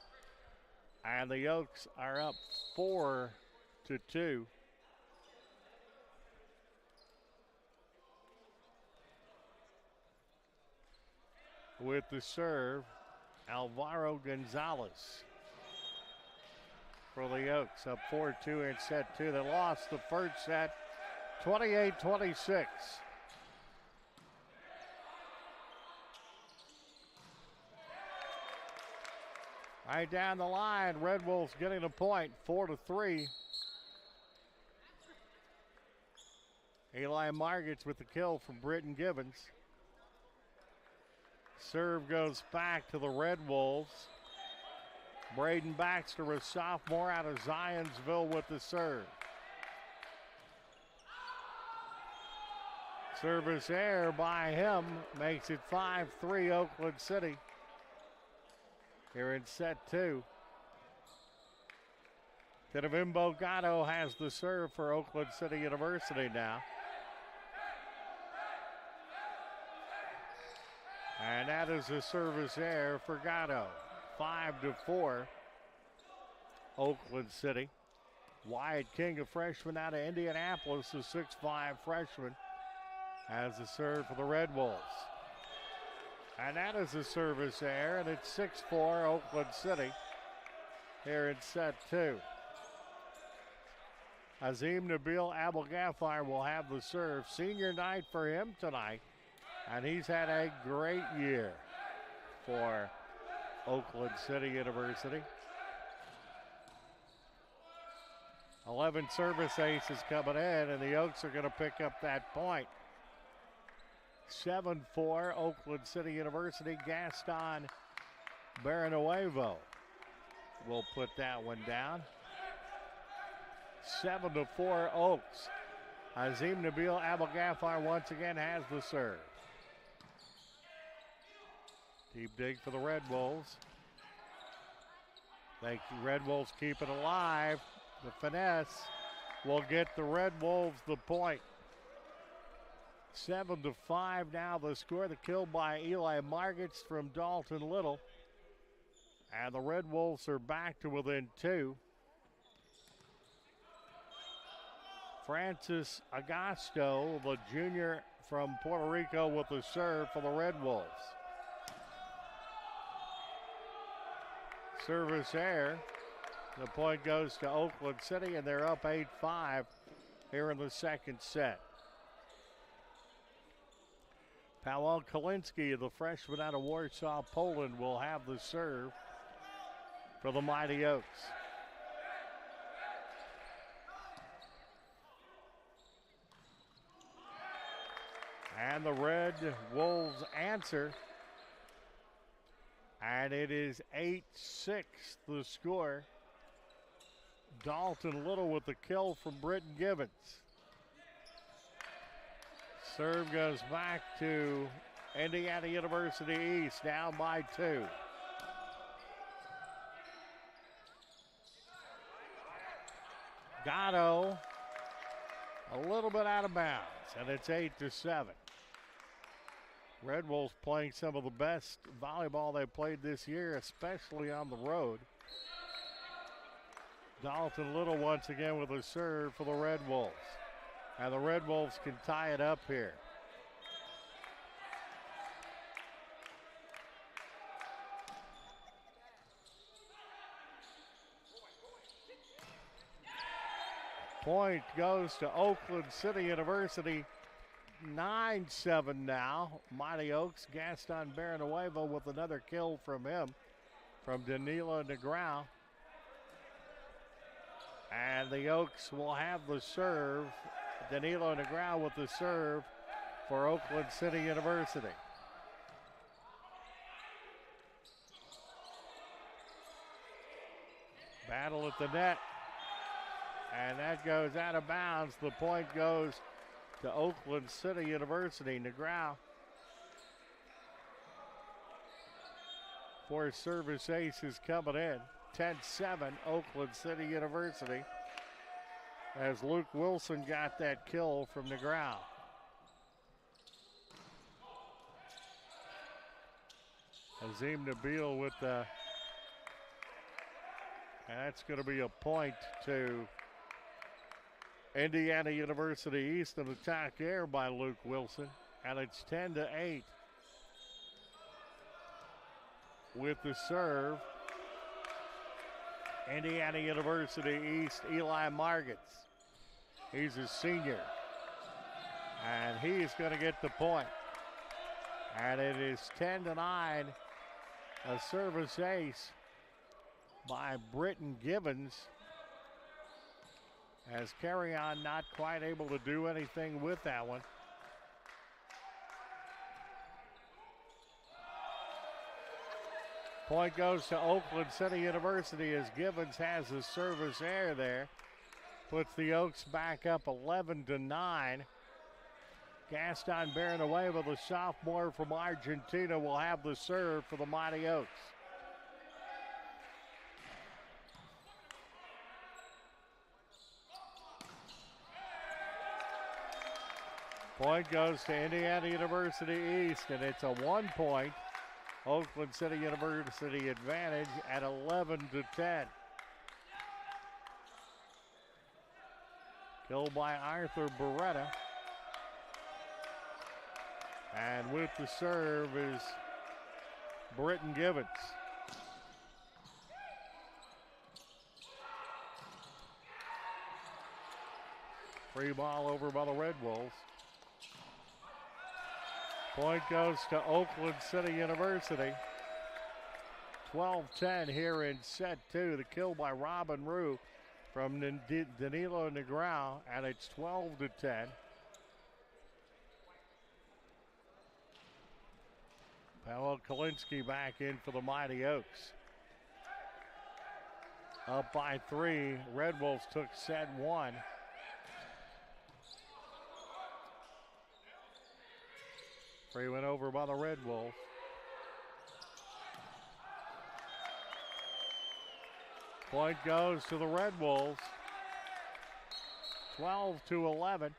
And the Oaks are up 4-2. With the serve, Alvaro Gonzalez for the Oaks, up 4-2 in set two. They lost the first set, 28-26. Right down the line, Red Wolves getting a point, 4-3. Eli Margits with the kill from Britton Gibbons. Serve goes back to the Red Wolves. Braden Baxter, a sophomore out of Zionsville, with the serve. Service error by him makes it 5-3 Oakland City here in set two. Tedevimbo Gatto has the serve for Oakland City University now. And that is a service error for Gatto. 5-4 Oakland City. Wyatt King, a freshman out of Indianapolis, a 6'5" freshman, has the serve for the Red Wolves. And that is a service error, and it's 6-4 Oakland City here in set two. Azim Nabil Abel-Ghaffar will have the serve. Senior night for him tonight, and he's had a great year for Oakland City University. 11 service aces coming in, and the Oaks are going to pick up that point. 7-4 Oakland City University. Gaston Barrenuevo will put that one down. 7-4 Oaks. Azim Nabil Abel-Ghaffar once again has the serve. Deep dig for the Red Wolves. Thank you, Red Wolves keep it alive. The finesse will get the Red Wolves the point. 7-5 now the score. The kill by Eli Margits from Dalton Little. And the Red Wolves are back to within two. Francis Agosto, the junior from Puerto Rico, with the serve for the Red Wolves. Service error. The point goes to Oakland City, and they're up 8-5 here in the second set. Paweł Kalinski, the freshman out of Warsaw, Poland, will have the serve for the Mighty Oaks. And the Red Wolves answer. And it is 8-6 the score. Dalton Little with the kill from Britton Gibbons. Serve goes back to Indiana University East, down by 2. Gatto a little bit out of bounds, and it's 8-7. Red Wolves playing some of the best volleyball they've played this year, especially on the road. Dalton Little once again with a serve for the Red Wolves. And the Red Wolves can tie it up here. Point goes to Oakland City University. 9-7 now. Mighty Oaks. Gaston Barrenuevo with another kill from him, from Danilo Negrão. And the Oaks will have the serve. Danilo Negrão with the serve for Oakland City University. Battle at the net. And that goes out of bounds. The point goes to Oakland City University. Negrão for service aces coming in. 10-7 Oakland City University, as Luke Wilson got that kill from Negrão. Azim Nabil with the And that's going to be a point to Indiana University East, an attack there by Luke Wilson. And it's 10-8 with the serve. Indiana University East, Eli Margits. He's a senior. And he's going to get the point. And it is 10-9, a service ace by Britton Givens. As Carry-On not quite able to do anything with that one. Point goes to Oakland City University as Givens has the service error there. Puts the Oaks back up 11-9. Gaston Barrenuevo, the sophomore from Argentina, will have the serve for the Mighty Oaks. Point goes to Indiana University East, and it's a 1-point Oakland City University advantage at 11-10. Killed by Arthur Beretta. And with the serve is Britton Givens. Free ball over by the Red Wolves. Point goes to Oakland City University. 12-10 here in set two. The kill by Robin Rue from Danilo Negrão, and it's 12-10. Pavel Kalinske back in for the Mighty Oaks. Up by 3. Red Wolves took set 1. Free went over by the Red Wolves. Point goes to the Red Wolves. 12-11.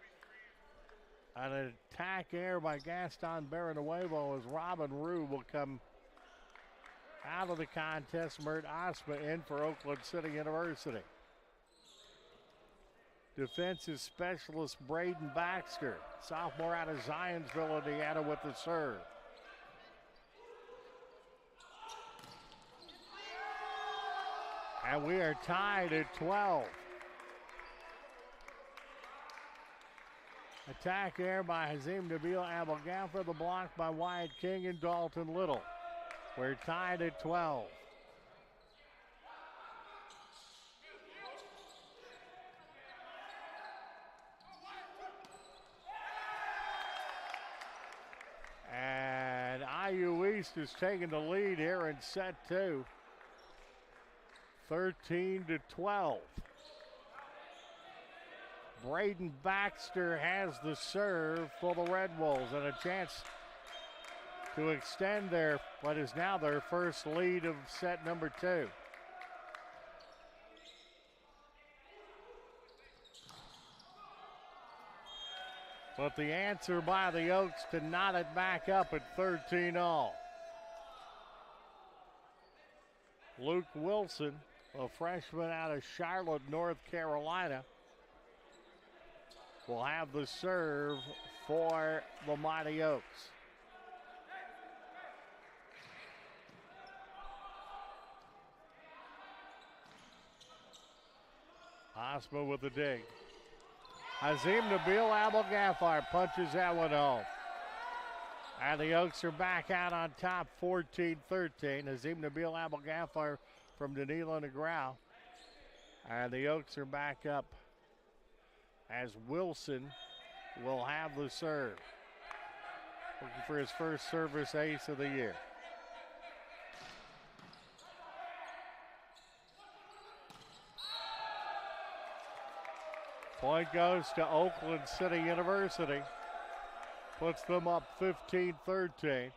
An attack here by Gaston Barrenuevo as Robin Rue will come out of the contest. Mert Osma in for Oakland City University. Defensive specialist Braden Baxter, sophomore out of Zionsville, Indiana, with the serve. And we are tied at 12. Attack there by Hazim Nabil Abel-Ghaffar, the block by Wyatt King and Dalton Little. We're tied at 12. And IU East is taking the lead here in set 2. 13-12. Braden Baxter has the serve for the Red Wolves and a chance to extend what is now their first lead of set number 2. But the answer by the Oaks to knot it back up at 13-all. Luke Wilson, a freshman out of Charlotte, North Carolina, will have the serve for the Mighty Oaks. Osma with the dig. Hazim Nabil Abel-Ghaffar punches that one home. And the Oaks are back out on top, 14-13. Hazim Nabil Abel-Ghaffar from Danilo Negrão. And the Oaks are back up as Wilson will have the serve. Looking for his first service ace of the year. Point goes to Oakland City University. Puts them up 15-13.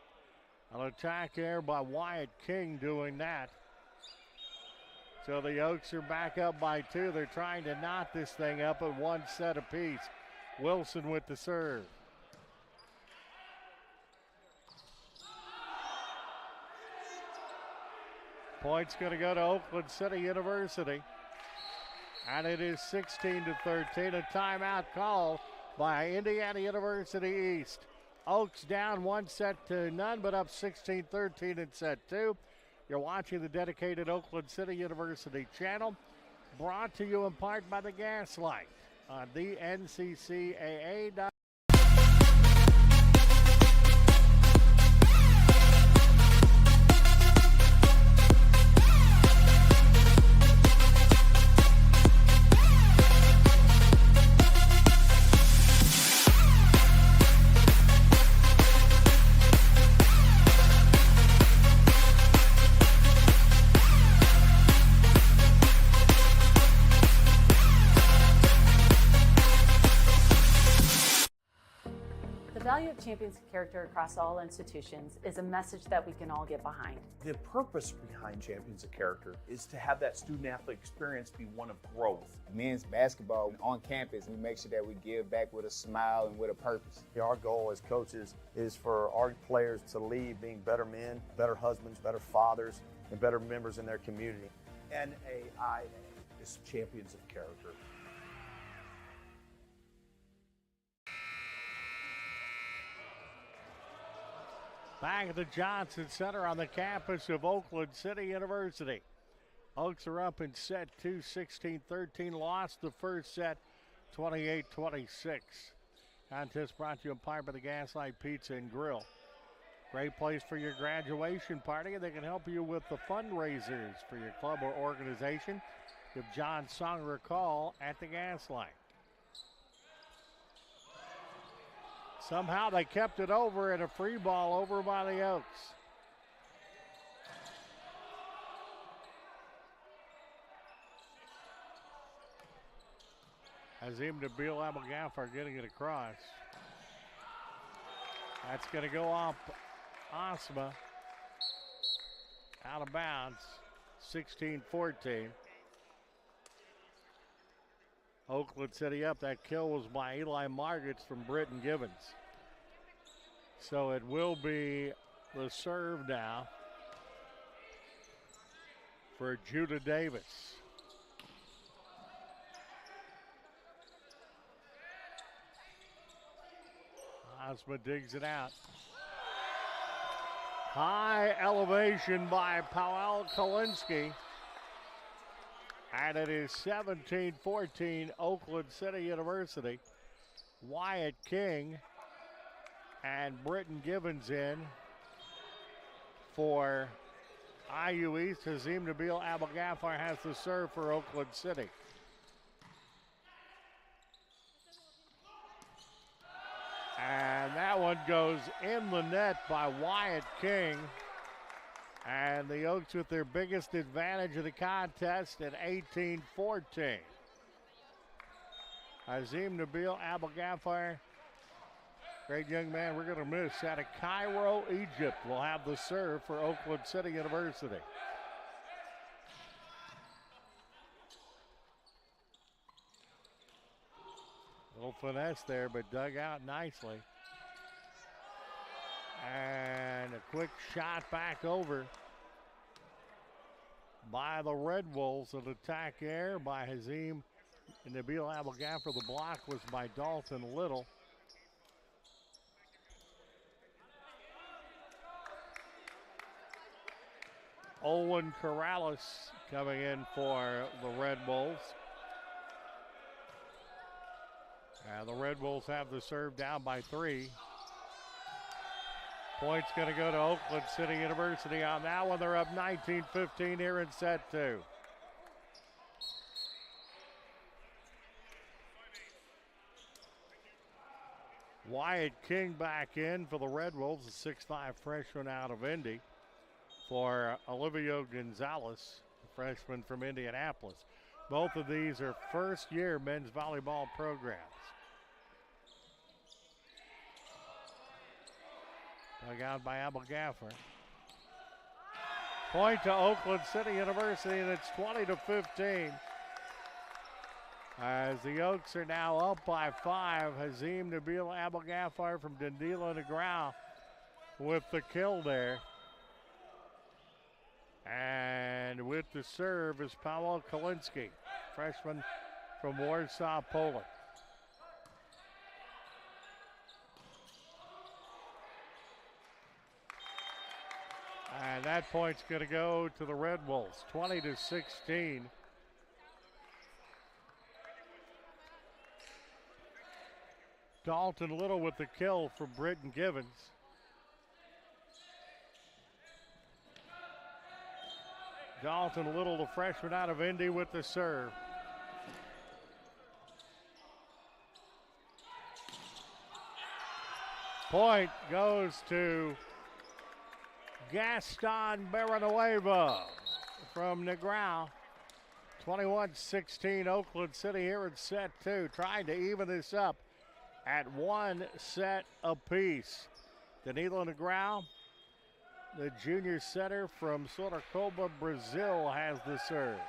An attack there by Wyatt King doing that. So the Oaks are back up by 2. They're trying to knot this thing up at 1 set apiece. Wilson with the serve. Points going to go to Oakland City University. And it is 16-13. A timeout called by Indiana University East. Oaks down 1-0, but up 16-13 in set 2. You're watching the dedicated Oakland City University channel, brought to you in part by the Gaslight on the NCCAA. The value of champions character across all institutions is a message that we can all get behind. The purpose behind Champions of Character is to have that student-athlete experience be one of growth. Men's basketball on campus, we make sure that we give back with a smile and with a purpose. Our goal as coaches is for our players to leave being better men, better husbands, better fathers, and better members in their community. NAIA is Champions of Character. Back at the Johnson Center on the campus of Oakland City University. Oaks are up in set 2, 16-13. Lost the first set, 28-26. Contest brought to you in part by the Gaslight Pizza and Grill. Great place for your graduation party, and they can help you with the fundraisers for your club or organization. Give John Songer a call at the Gaslight. Somehow they kept it over, and a free ball over by the Oaks. Azim Nabil Abelgafar getting it across. That's going to go off Osma. Out of bounds, 16-14. Oakland City up. That kill was by Eli Margits from Britton Givens. So it will be the serve now for Judah Davis. Osma digs it out. High elevation by Powell Kalinsky. And it is 17-14 Oakland City University. Wyatt King and Britton Givens in for IU East. Hazim Nabil Abelgafar has the serve for Oakland City. And that one goes in the net by Wyatt King. And the Oaks with their biggest advantage of the contest at 18-14. Azim Nabil Abelgafar, great young man we're going to miss, out of Cairo, Egypt, will have the serve for Oakland City University. Little finesse there, but dug out nicely. And a quick shot back over by the Red Wolves. An attack air by Hazim Nabil Abelgafar. The block was by Dalton Little. Owen Corrales coming in for the Red Wolves. And the Red Wolves have the serve down by 3. Points going to go to Oakland City University on that one. They're up 19-15 here in set 2. Wyatt King back in for the Red Wolves, a 6'5" freshman out of Indy, for Olivio Gonzalez, a freshman from Indianapolis. Both of these are first-year men's volleyball programs. Dug out by Abelgafar. Point to Oakland City University, and it's 20-15. As the Oaks are now up by 5. Hazim Nabil Abelgafar from Dundila Negrao with the kill there. And with the serve is Paweł Kalinski, freshman from Warsaw, Poland. And that point's going to go to the Red Wolves, 20-16. Dalton Little with the kill for Britton Givens. Dalton Little, the freshman out of Indy, with the serve. Point goes to Gaston Barrenueva from Negrão. 21-16 Oakland City here in set two, trying to even this up at 1 set apiece. Danilo Negrão, the junior setter from Sorocaba, Brazil, has the serve.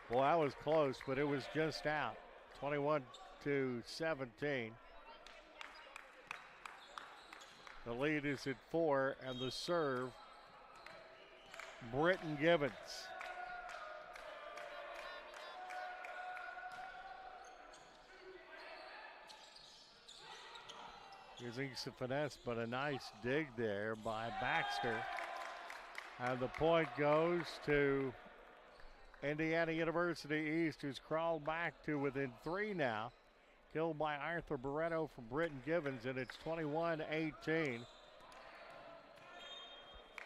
Well, that was close, but it was just out. 21-17. The lead is at 4, and the serve, Britton Givens. Using some finesse, but a nice dig there by Baxter. And the point goes to Indiana University East, who's crawled back to within 3 now. Killed by Arthur Barreto from Britton Givens, and it's 21-18.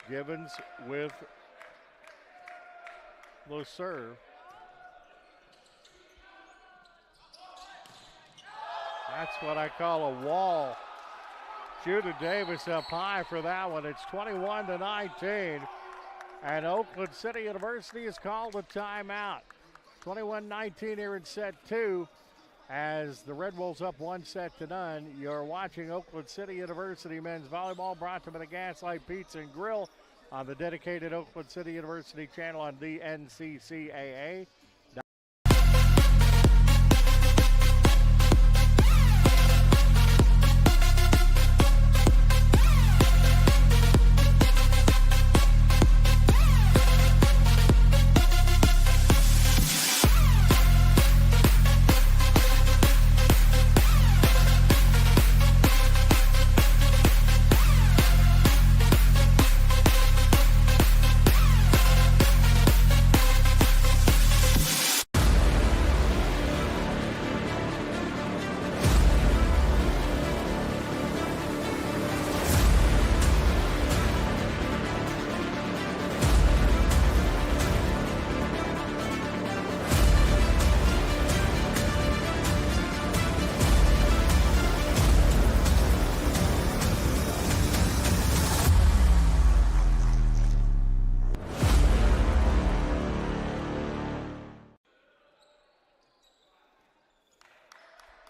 Givens with the serve. That's what I call a wall. Judah Davis up high for that one. It's 21-19. And Oakland City University has called a timeout. 21-19 here in set two. As the Red Wolves up 1-0. You're watching Oakland City University men's volleyball, brought to you by the Gaslight Pizza and Grill on the dedicated Oakland City University channel on the NCCAA.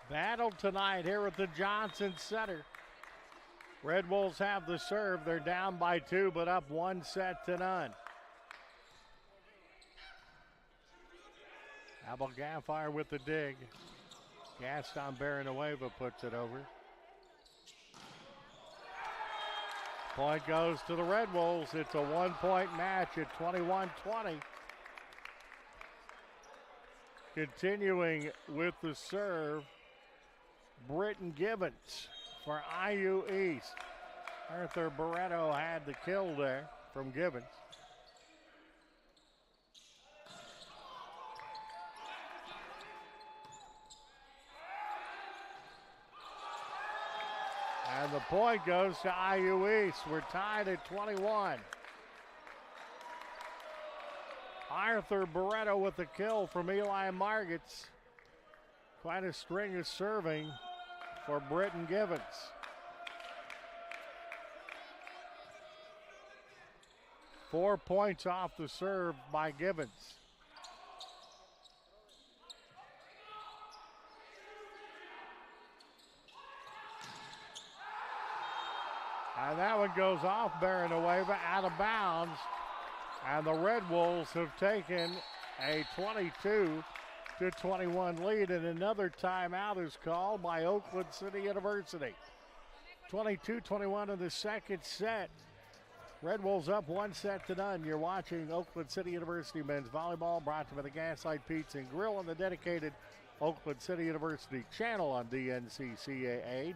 Battle tonight here at the Johnson Center. Red Wolves have the serve. They're down by 2, but up 1-0. Abel Gaffire with the dig. Gaston Barrenueva puts it over. Point goes to the Red Wolves. It's a 1-point match at 21-20. Continuing with the serve, Britton Givens for IU East. Arthur Barreto had the kill there from Givens. And the point goes to IU East. We're tied at 21. Arthur Barreto with the kill from Eli Margits. Quite a string of serving for Britton Givens. Four points off the serve by Givens. And that one goes off Barrenueva, out of bounds. And the Red Wolves have taken a 22-21 lead, and another timeout is called by Oakland City University. 22-21 in the second set. Red Wolves up 1-0. You're watching Oakland City University men's volleyball, brought to you by the Gaslight Pizza and Grill on the dedicated Oakland City University channel on dnccaa.org.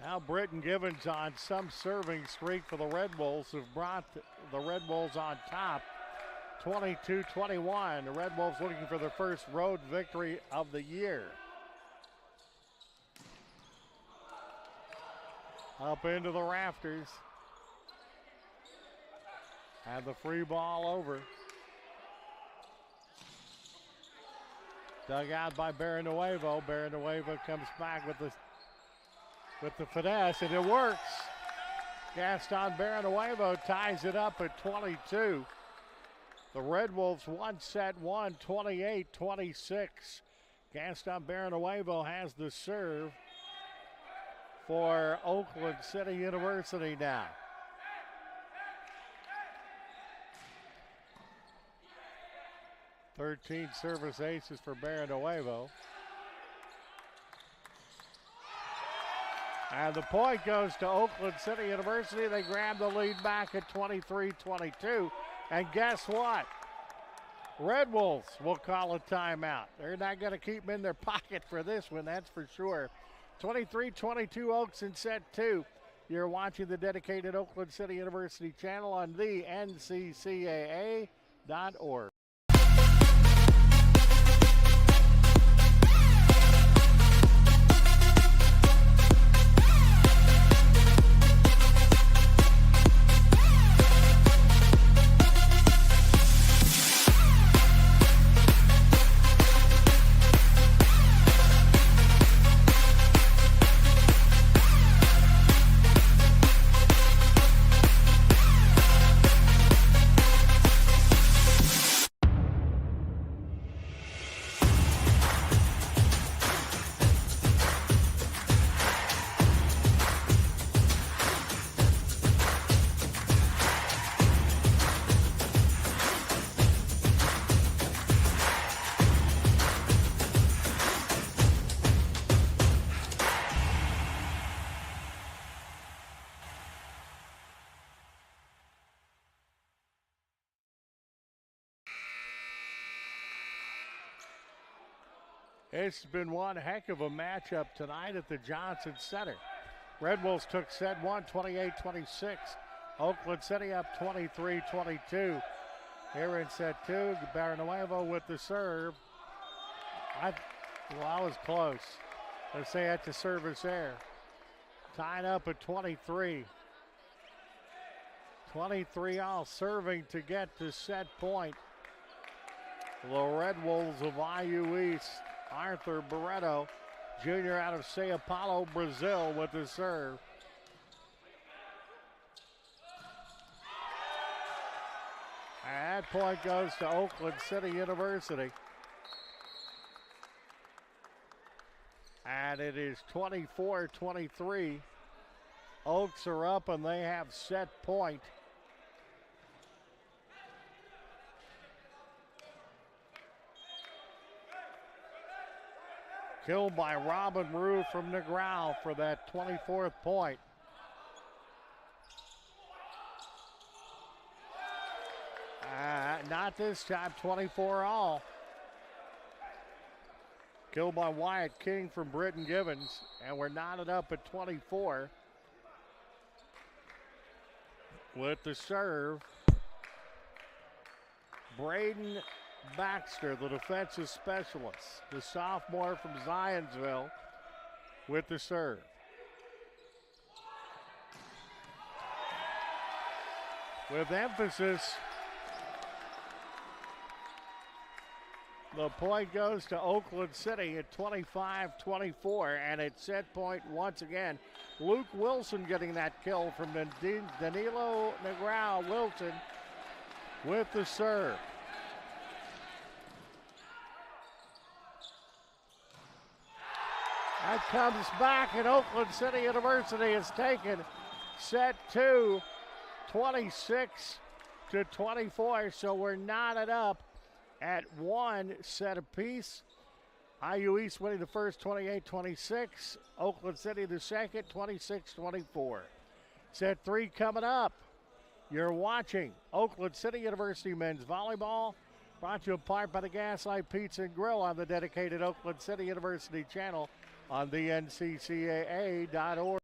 Now Britton Givens on some serving streak for the Red Wolves, who've brought the Red Wolves on top 22-21. The Red Wolves looking for their first road victory of the year. Up into the rafters. And the free ball over. Dug out by Barrenuevo. Barrenuevo comes back with the finesse, and it works. Gaston Barrenuevo ties it up at 22. The Red Wolves one set one, 28-26. Gaston Barrenuevo has the serve for Oakland City University now. Thirteen service aces for Barrenuevo. And the point goes to Oakland City University. They grab the lead back at 23-22. And guess what? Red Wolves will call a timeout. They're not going to keep them in their pocket for this one, that's for sure. 23-22 Oaks in set two. You're watching the dedicated Oakland City University channel on the nccaa.org. It's been one heck of a matchup tonight at the Johnson Center. Red Wolves took set one, 28-26. Oakland City up 23-22. Here in set two, Barrenuevo with the serve. I was close. Let's say that's a service error. Tied up at 23. 23 all, serving to get to set point. The Red Wolves of IU East. Arthur Barreto, junior out of Sao Paulo, Brazil, with the serve. And that point goes to Oakland City University. And it is 24-23. Oaks are up and they have set point. Killed by Robin Rue from Negrao for that 24th point. Not this time, 24 all. Killed by Wyatt King from Britton Givens, and we're knotted up at 24. with the serve. Braden Baxter, the defensive specialist, the sophomore from Zionsville, with the serve. With emphasis, the point goes to Oakland City at 25-24, and at set point once again, Luke Wilson getting that kill from Danilo Negrao. Wilson with the serve. That comes back, and Oakland City University has taken set 2, 26-24, so we're knotted up at 1 set apiece. IU East winning the first 28-26. Oakland City the second, 26-24. Set 3 coming up. You're watching Oakland City University men's volleyball, brought to you in part by the Gaslight Pizza and Grill on the dedicated Oakland City University channel on the NCCAA.org.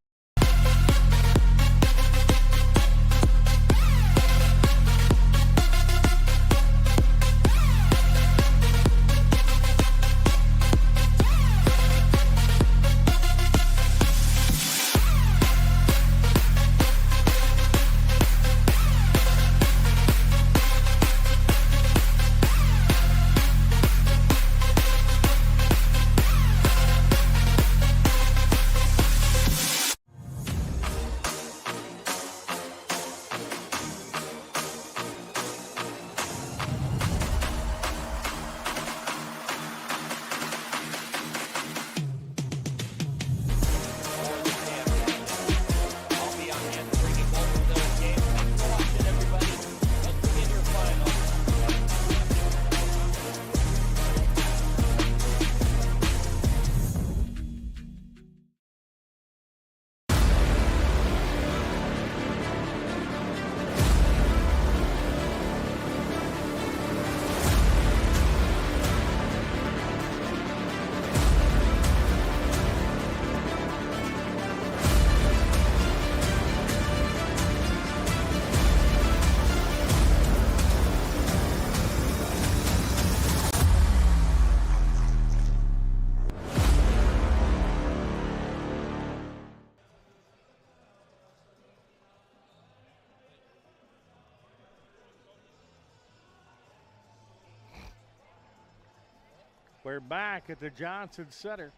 We're back at the Johnson Center.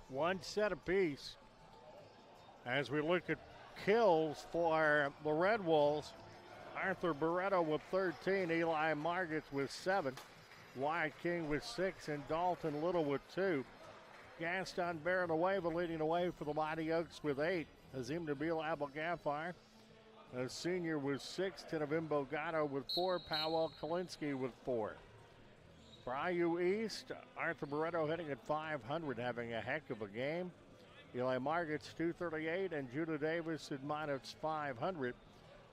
1 set apiece. As we look at kills for the Red Wolves, Arthur Barreto with 13, Eli Margits with 7, Wyatt King with 6, and Dalton Little with 2. Gaston Barrenueva leading the way for the Mighty Oaks with 8. Azim Nabil Abel-Ghaffar, a senior, with 6. Tinavimbo Gatto with 4. Powell Kalinsky with 4. For IU East, Arthur Barreto hitting at .500, having a heck of a game. Eli Margits .238, and Judah Davis at -500.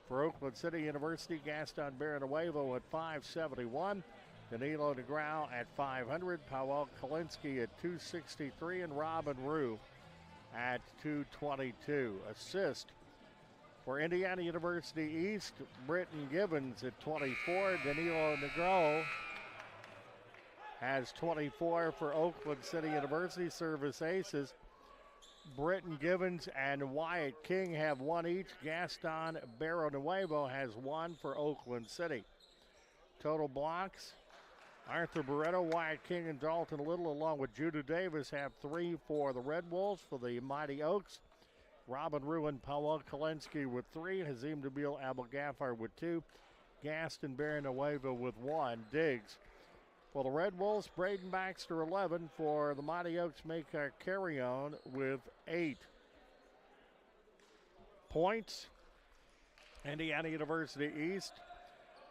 For Oakland City University, Gaston Barrenuevo at .571. Danilo Negrao at .500. Powell Kalinsky at .263, and Robin Rue at .222. Assist for Indiana University East, Britton Gibbons at 24. Danilo Negrao has 24 for Oakland City University. Service aces, Britton Gibbons and Wyatt King have 1 each. Gaston Barrenuevo has 1 for Oakland City. Total blocks, Arthur Barreto, Wyatt King, and Dalton Little, along with Judah Davis, have 3 for the Red Wolves. For the Mighty Oaks, Robin Rue and Powell Kalinsky with 3. Hazim Nabil Abel-Ghaffar with 2. Gaston Barrenuevo with 1. Diggs for the Red Wolves, Braden Baxter 11. For the Mighty Oaks, Makar Carrion with 8. Points, Indiana University East,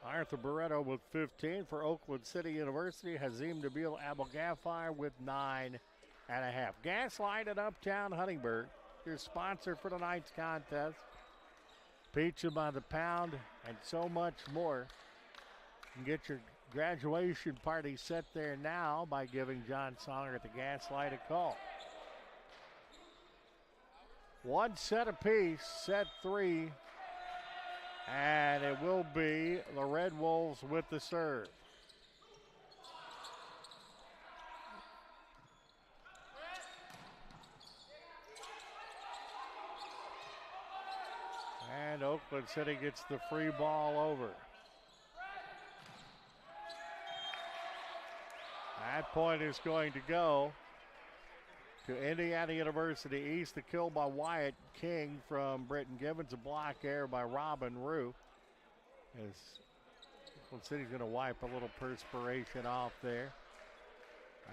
Arthur Barreto with 15. For Oakland City University, Hazim Nabil Abel-Ghaffar with 9.5. Gaslight at Uptown Huntingburg, your sponsor for tonight's contest. Pizza by the pound and so much more. You can get your graduation party set there now by giving John Songer at the Gaslight a call. 1 set apiece, set 3 And it will be the Red Wolves with the serve. And Oakland City gets the free ball over. That point is going to go to Indiana University East. The kill by Wyatt King from Britton Givens. A block error by Robin Rue. As Oakland City's going to wipe a little perspiration off there.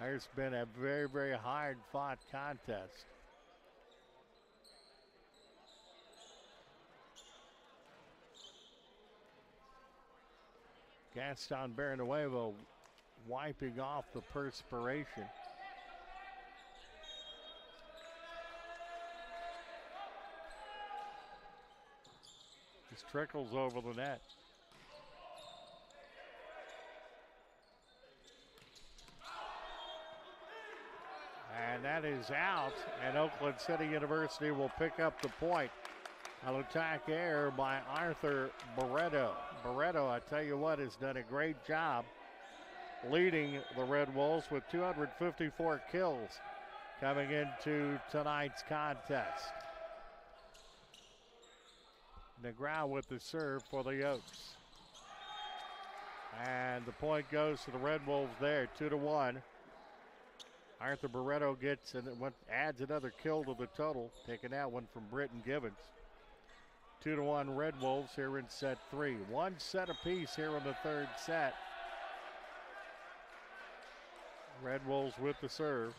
There's been a very, very hard-fought contest. Gaston Barrenuevo wiping off the perspiration. Just trickles over the net. And that is out, and Oakland City University will pick up the point. An attack error by Arthur Barreto. Barreto, I tell you what, has done a great job leading the Red Wolves with 254 kills coming into tonight's contest. McGraw with the serve for the Oaks. And the point goes to the Red Wolves there, 2-1. Arthur Barreto gets and adds another kill to the total, taking that one from Britton Givens. 2-1 Red Wolves here in set 3. One set apiece here in the third set. Red Wolves with the serve.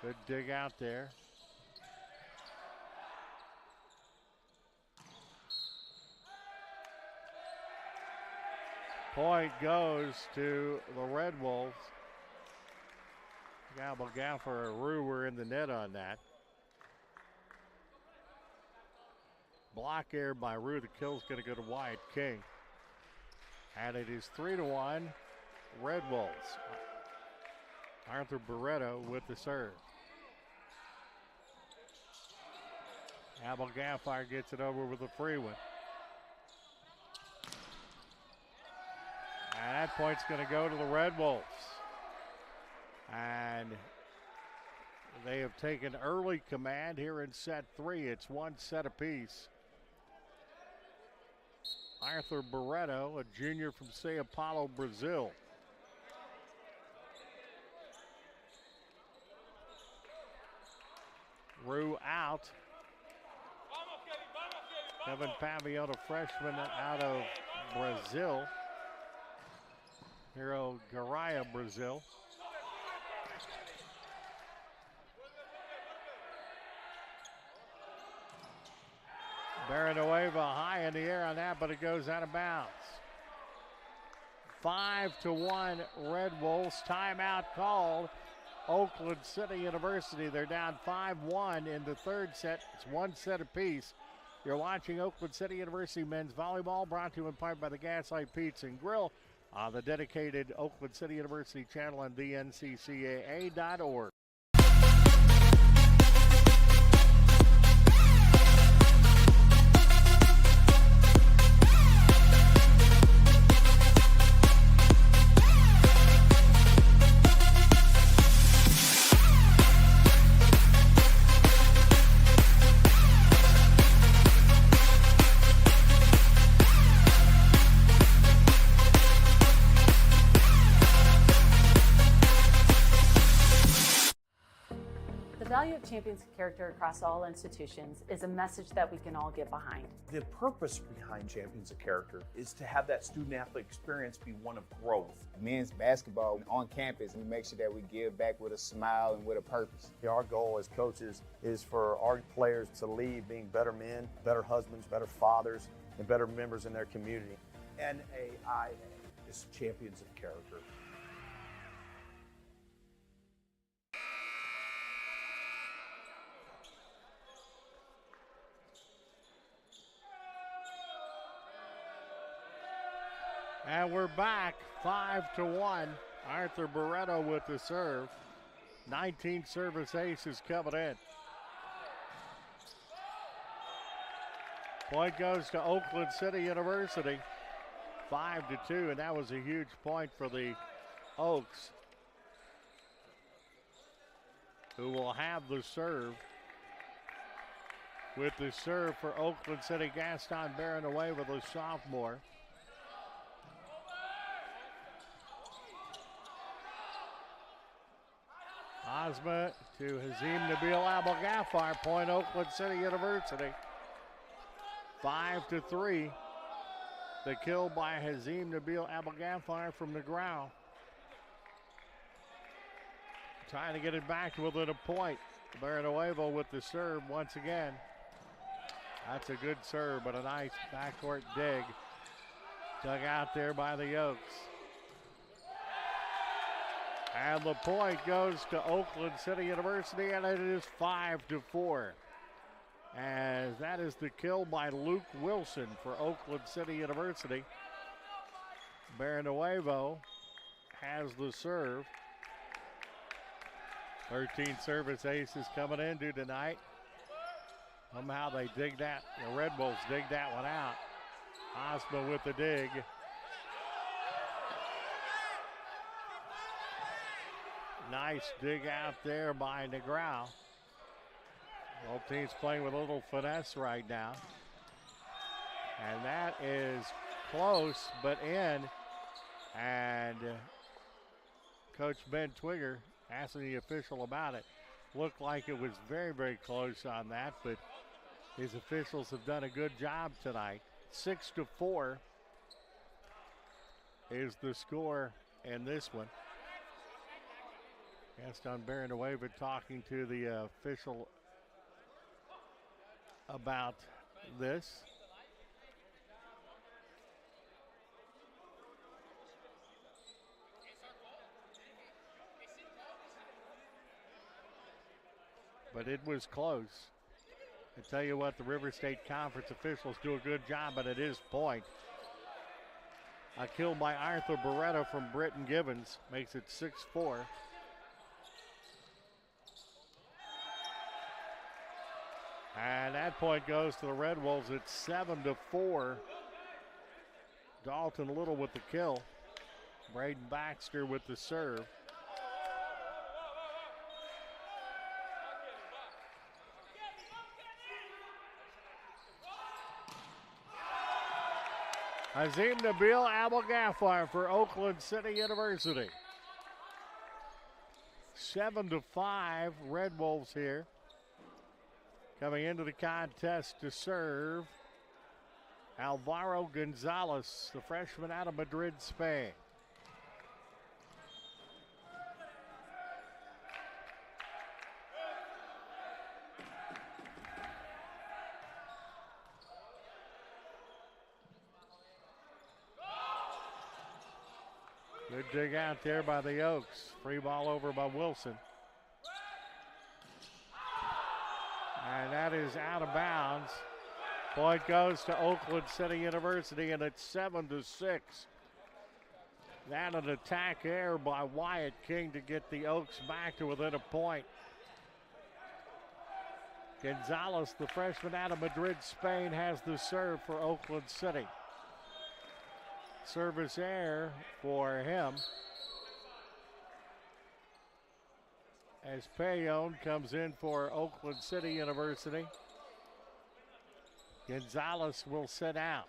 Good dig out there. Point goes to the Red Wolves. Gaffer and Rue were in the net on that. Block error by Rue. The kill's going to go to Wyatt King. And it is 3-1 Red Wolves. Arthur Barreto with the serve. Abel Gaffar gets it over with a free one. And that point's going to go to the Red Wolves. And they have taken early command here in set 3. It's one set apiece. Arthur Barreto, a junior from Sao Paulo, Brazil. Rue out. Kevin Paviota, freshman out of Brazil. Hero Garaya, Brazil. Barrenueva high in the air on that, but it goes out of bounds. 5-1 Red Wolves. Timeout called. Oakland City University. They're down 5-1 in the third set. It's one set apiece. You're watching Oakland City University men's volleyball, brought to you in part by the Gaslight Pizza and Grill on the dedicated Oakland City University channel on thNCCAA.org. The value of champions character across all institutions is a message that we can all get behind. The purpose behind Champions of Character is to have that student-athlete experience be one of growth. Men's basketball on campus, we make sure that we give back with a smile and with a purpose. Our goal as coaches is for our players to leave being better men, better husbands, better fathers, and better members in their community. NAIA is Champions of Character. And we're back 5-1. Arthur Barreto with the serve. 19 service aces coming in. Point goes to Oakland City University, 5-2, and that was a huge point for the Oaks, who will have the serve. With the serve for Oakland City, Gaston Barrenuevo, the sophomore. Ozma to Hazim Nabil Abel-Ghaffar, point Oakland City University. 5-3. The kill by Hazim Nabil Abel-Ghaffar from Negrao. Trying to get it back within a point. Barrenuevo with the serve once again. That's a good serve, but a nice backcourt dig. Dug out there by the Oaks. And the point goes to Oakland City University, and it is 5-4. As that is the kill by Luke Wilson for Oakland City University. Barrenuevo has the serve. 13 service aces coming in due tonight. Somehow they dig that, the Red Bulls dig that one out. Osma with the dig. Nice dig out there by Negrao. Both teams playing with a little finesse right now. And that is close, but in. And Coach Ben Twigger asking the official about it. Looked like it was very, very close on that, but his officials have done a good job tonight. 6-4 is the score in this one. Gaston Barrenuevo talking to the official about this. But it was close. I tell you what, the River State Conference officials do a good job, but it is point. A kill by Arthur Beretta from Britton Gibbons makes it 6-4. And that point goes to the Red Wolves. It's 7-4. Dalton Little with the kill. Braden Baxter with the serve. Hazim Nabil Abel-Ghaffar for Oakland City University. 7-5 Red Wolves here. Coming into the contest to serve, Alvaro Gonzalez, the freshman out of Madrid, Spain. Good dig out there by the Oaks. Free ball over by Wilson. And that is out of bounds. Point goes to Oakland City University, and it's 7-6. That an attack error by Wyatt King to get the Oaks back to within a point. Gonzalez, the freshman out of Madrid, Spain, has the serve for Oakland City. Service error for him. As Payon comes in for Oakland City University. Gonzalez will sit out.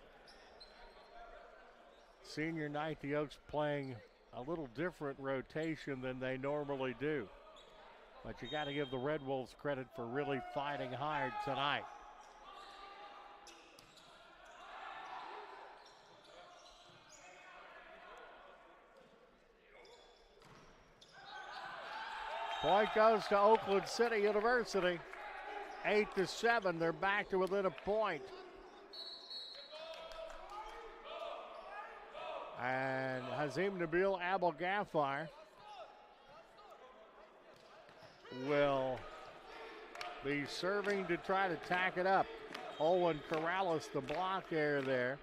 Senior night, the Oaks playing a little different rotation than they normally do. But you got to give the Red Wolves credit for really fighting hard tonight. Point goes to Oakland City University. 8-7, they're back to within a point. And Hazim Nabil Abel-Ghaffar will be serving to try to tack it up. Owen Corrales, the block error there.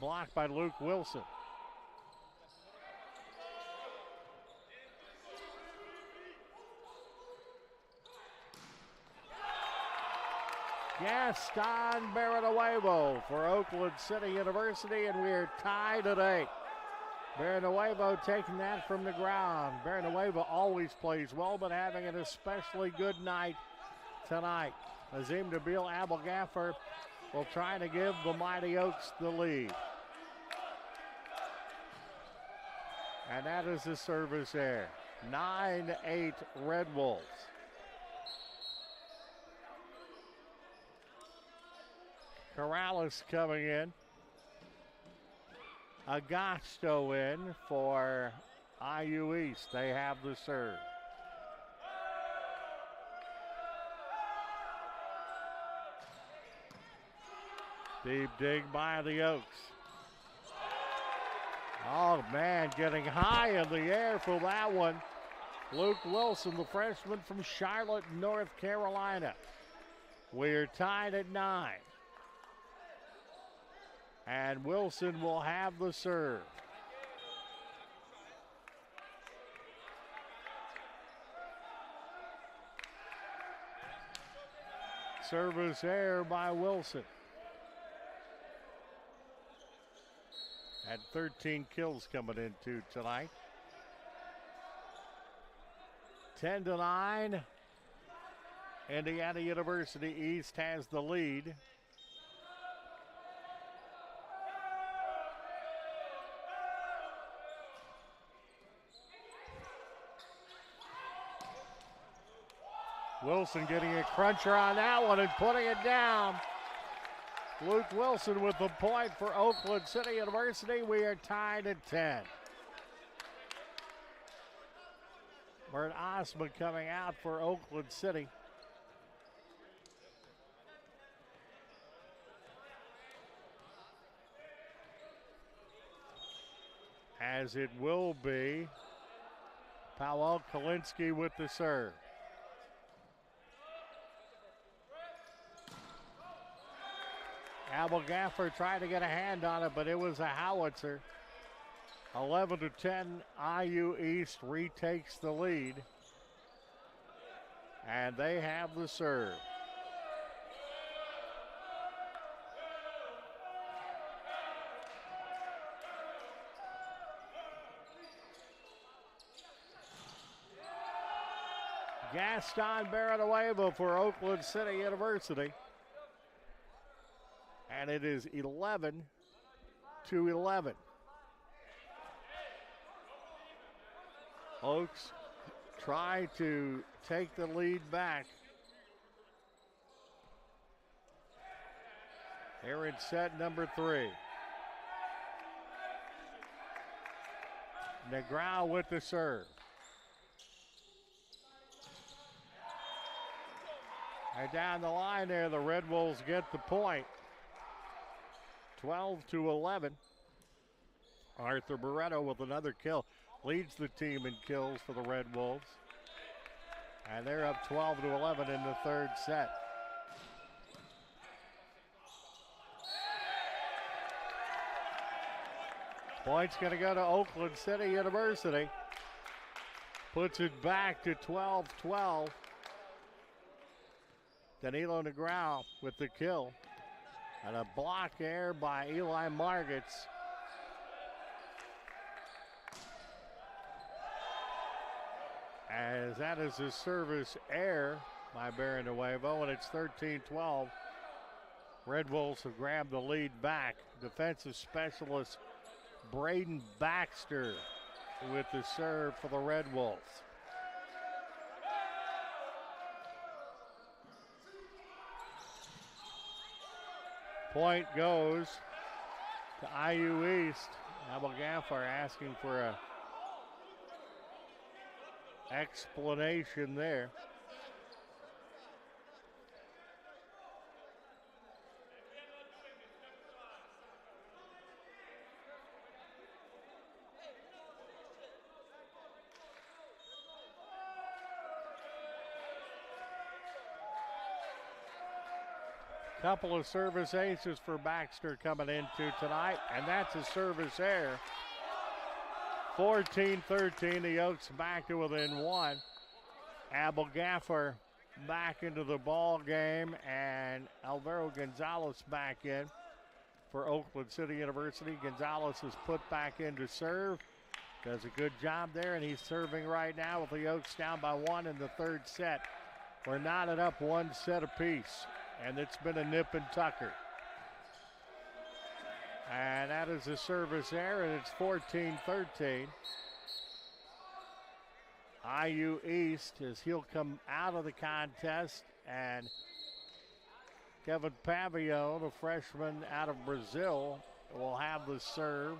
Blocked by Luke Wilson. Gaston Barrenuevo for Oakland City University, and we are tied at 8. Barrenuevo taking that from the ground. Barrenuevo always plays well, but having an especially good night tonight. Azim Nabil Abel-Gaffer will try to give the Mighty Oaks the lead. And that is the service error. 9-8 Red Wolves. Corrales coming in. Agasto in for IU East. They have the serve. Deep dig by the Oaks. Oh man, getting high in the air for that one. Luke Wilson, the freshman from Charlotte, North Carolina. We're tied at 9. And Wilson will have the serve. Service error by Wilson. Had 13 kills coming into tonight. 10-9. Indiana University East has the lead. Wilson getting a cruncher on that one and putting it down. Luke Wilson with the point for Oakland City University. We are tied at 10. Bert Osman coming out for Oakland City. As it will be Powell Kalinske with the serve. Abel-Gaffer tried to get a hand on it, but it was a howitzer. 11-10, IU East retakes the lead. And they have the serve. Gaston Barrenuevo for Oakland City University. And it is 11-11. Oaks try to take the lead back. Here in set number 3. Negrao with the serve. And down the line there, the Red Wolves get the point. 12-11. Arthur Barreto with another kill. Leads the team in kills for the Red Wolves. And they're up 12-11 in the third set. Point's going to go to Oakland City University. Puts it back to 12-12. Danilo Negrao with the kill. And a block there by Eli Margits. As that is a service error by Barrenuevo, and it's 13-12. Red Wolves have grabbed the lead back. Defensive specialist Braden Baxter with the serve for the Red Wolves. Point goes to IU East. Abel-Gaffer asking for a explanation there. Couple of service aces for Baxter coming into tonight, and that's a service error. 14-13, the Oaks back to within 1. Abel-Gaffer back into the ball game, and Alvaro Gonzalez back in for Oakland City University. Gonzalez is put back in to serve. Does a good job there, and he's serving right now with the Oaks down by 1 in the third set. We're knotted up 1 set apiece, and it's been a nip and tucker. And that is a service error, and it's 14-13. IU East, as he'll come out of the contest, and Kevin Pavio, the freshman out of Brazil, will have the serve.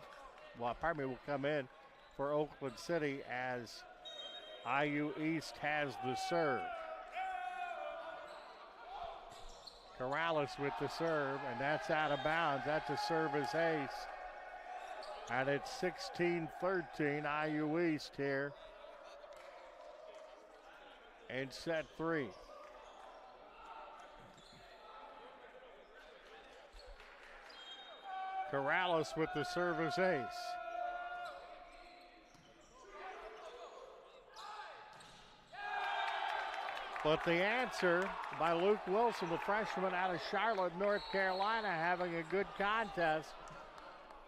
Well, pardon me, will come in for Oakland City as IU East has the serve. Corrales with the serve, and that's out of bounds. That's a service ace. And it's 16-13 IU East here in set 3. Corrales with the service ace. But the answer by Luke Wilson, the freshman out of Charlotte, North Carolina, having a good contest.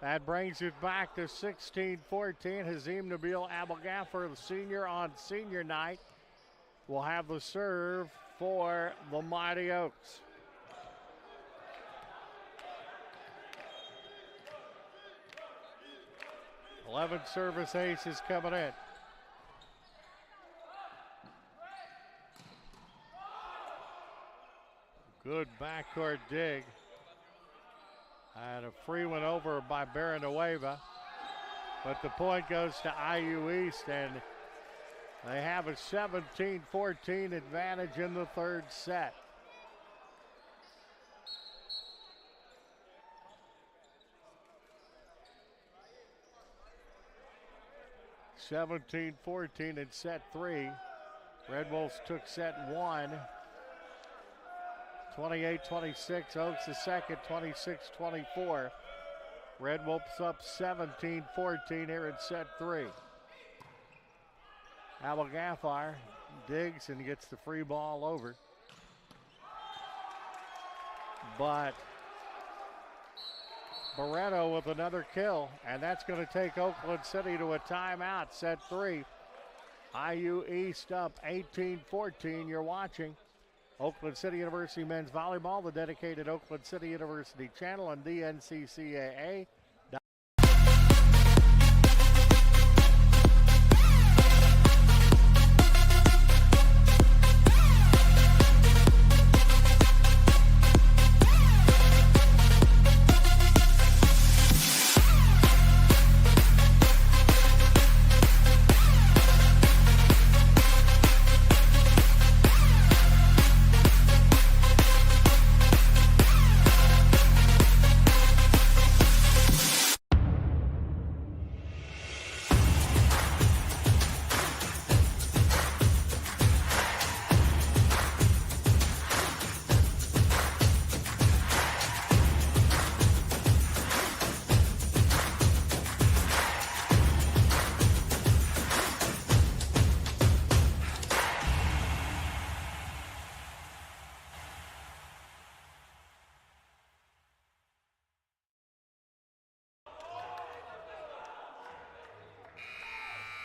That brings it back to 16-14. Hazim Nabil Abelgaffer, the senior on senior night, will have the serve for the Mighty Oaks. Eleven service aces coming in. Good backcourt dig. And a free one over by Barrenueva. But the point goes to IU East, and they have a 17-14 advantage in the third set. (17-14) in set 3. Red Wolves took set 1. 28-26, Oaks the second, 26-24. Red Wolves up 17-14 here in set 3. Abelgaffer digs and gets the free ball over. But Barreto with another kill, and that's going to take Oakland City to a timeout, set 3. IU East up 18-14. You're watching Oakland City University men's volleyball, the dedicated Oakland City University channel on DNCCAA.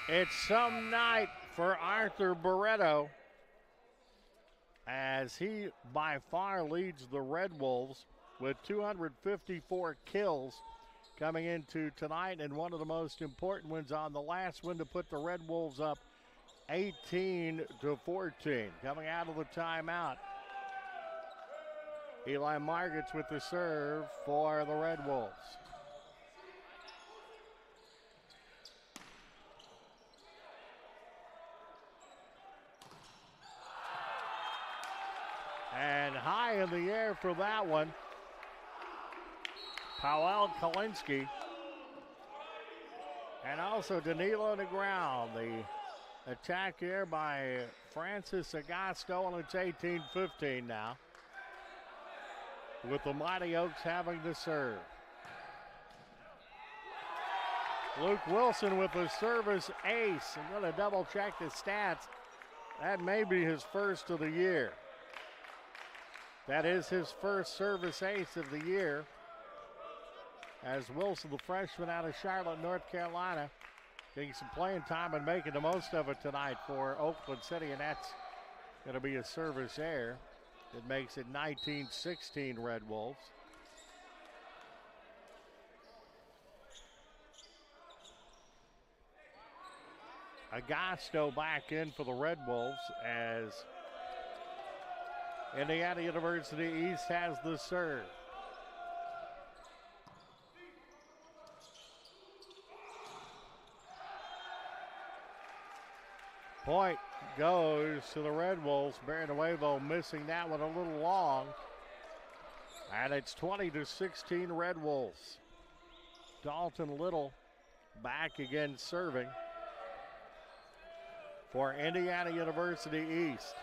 It's some night for Arthur Barreto as he by far leads the Red Wolves with 254 kills coming into tonight, and one of the most important ones on the last one to put the Red Wolves up 18-14. Coming out of the timeout, Eli Margits with the serve for the Red Wolves. And high in the air for that one, Powell Kalinski. And also Danilo on the ground. The attack here by Francis Agasto, and it's 18-15 now, with the Mighty Oaks having the serve. Luke Wilson with the service ace. I'm going to double check the stats. That may be his first of the year. That is his first service ace of the year. As Wilson, the freshman out of Charlotte, North Carolina, getting some playing time and making the most of it tonight for Oakland City, and that's going to be a service error. It makes it 19-16 Red Wolves. Agosto back in for the Red Wolves as Indiana University East has the serve. Point goes to the Red Wolves. Baranuevo missing that one a little long. And it's 20-16 Red Wolves. Dalton Little back again serving for Indiana University East.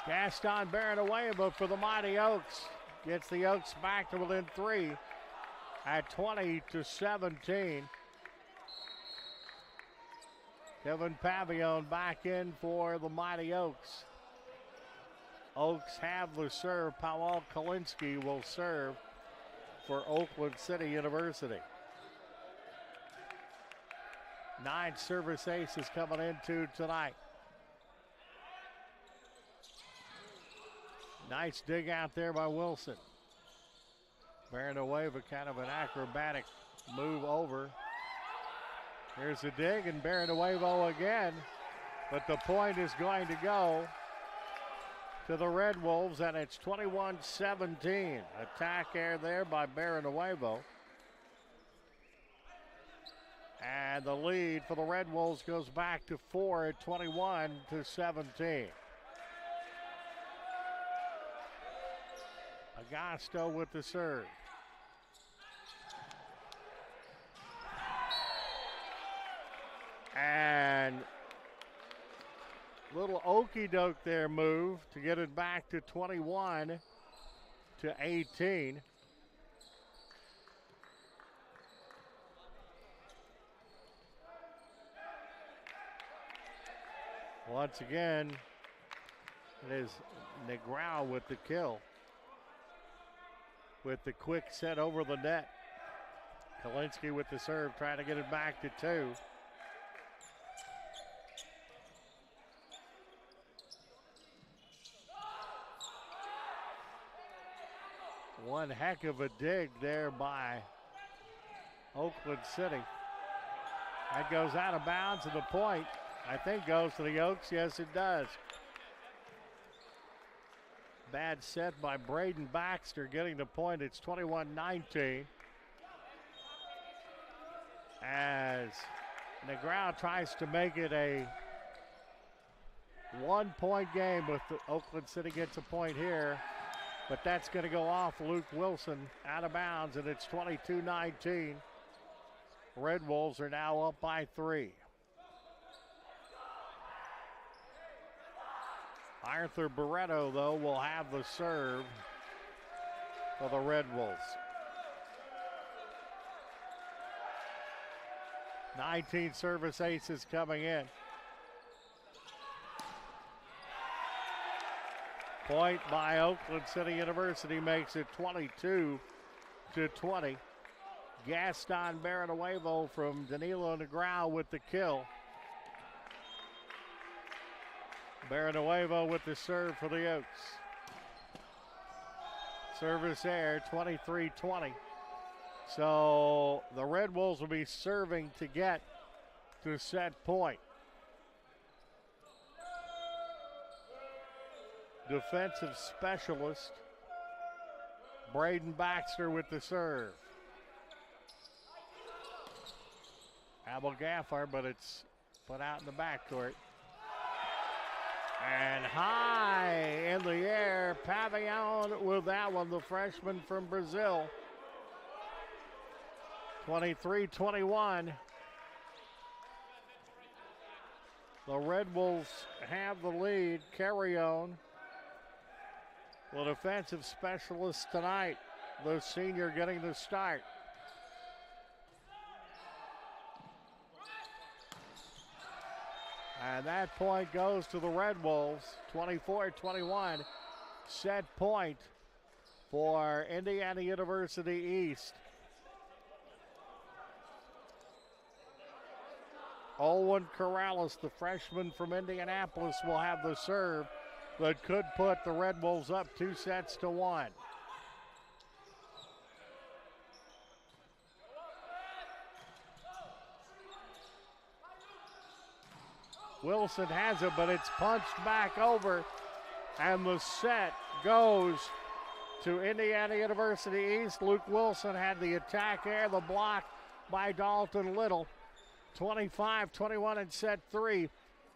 Gaston Baranuevo for the Mighty Oaks. Gets the Oaks back to within 3 at 20-17. Kevin Pavillon back in for the Mighty Oaks. Oaks have the serve. Powell Kalinsky will serve for Oakland City University. 9 service aces coming into tonight. Nice dig out there by Wilson. Baranuevo, kind of an acrobatic move over. Here's a dig, and Baranuevo again. But the point is going to go to the Red Wolves, and it's 21-17. Attack air there by Baranuevo. And the lead for the Red Wolves goes back to 4 at 21-17. Agosto with the serve. And little okey-doke there move to get it back to 21-18. Once again, it is Negrao with the kill. With the quick set over the net. Kalinsky with the serve, trying to get it back to 2. One heck of a dig there by Oakland City. That goes out of bounds, and the point, I think, goes to the Oaks. Yes, it does. Bad set by Braden Baxter, getting the point. It's 21-19. As Negrao tries to make it a one-point game, with Oakland City gets a point here. But that's going to go off Luke Wilson out of bounds, and it's 22-19. Red Wolves are now up by 3. Arthur Barreto, though, will have the serve for the Red Wolves. 19 service aces coming in. Point by Oakland City University makes it 22-20. Gaston Baranuevo from Danilo Negrao with the kill. Baranuevo with the serve for the Oaks. Service error, 23-20. So the Red Wolves will be serving to get to set point. Defensive specialist Braden Baxter with the serve. Abel Gaffar, but it's put out in the backcourt. And high in the air, Pavillon with that one, the freshman from Brazil. 23-21. The Red Wolves have the lead. Carrion the defensive specialist tonight, the senior getting the start. And that point goes to the Red Wolves, 24-21. Set point for Indiana University East. Olwen Corrales, the freshman from Indianapolis, will have the serve that could put the Red Wolves up 2-1. Wilson has it, but it's punched back over, and the set goes to Indiana University East. Luke Wilson had the attack there, the block by Dalton Little. 25-21 in set 3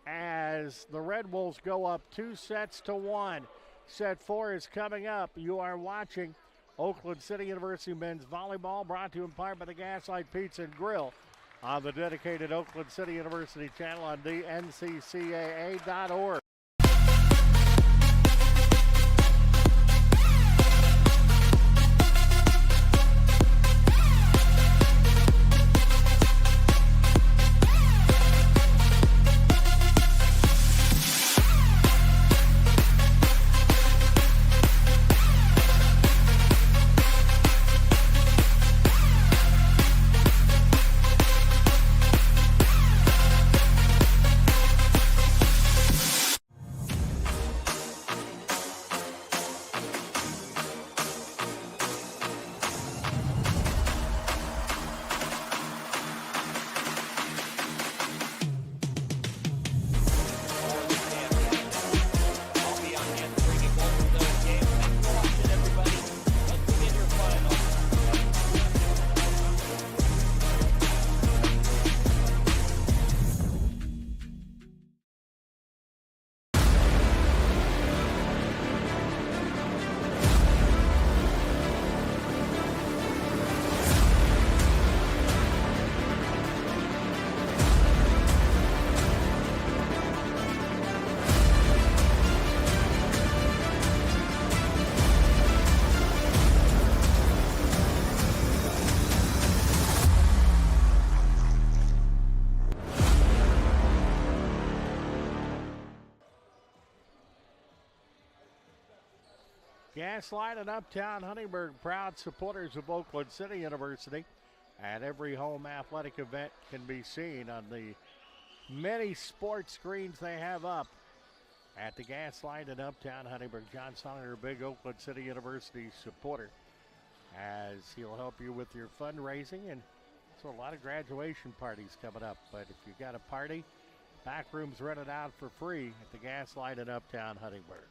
as the Red Wolves go up 2-1. Set 4 is coming up. You are watching Oakland City University men's volleyball, brought to you in part by the Gaslight Pizza and Grill on the dedicated Oakland City University channel on dnccaa.org. Gaslight and Uptown Huntingburg, proud supporters of Oakland City University, and every home athletic event can be seen on the many sports screens they have up at the Gaslight in Uptown Huntingburg. John Songer, a big Oakland City University supporter, as he'll help you with your fundraising, and so a lot of graduation parties coming up. But if you got a party, back rooms rented out for free at the Gaslight in Uptown Huntingburg.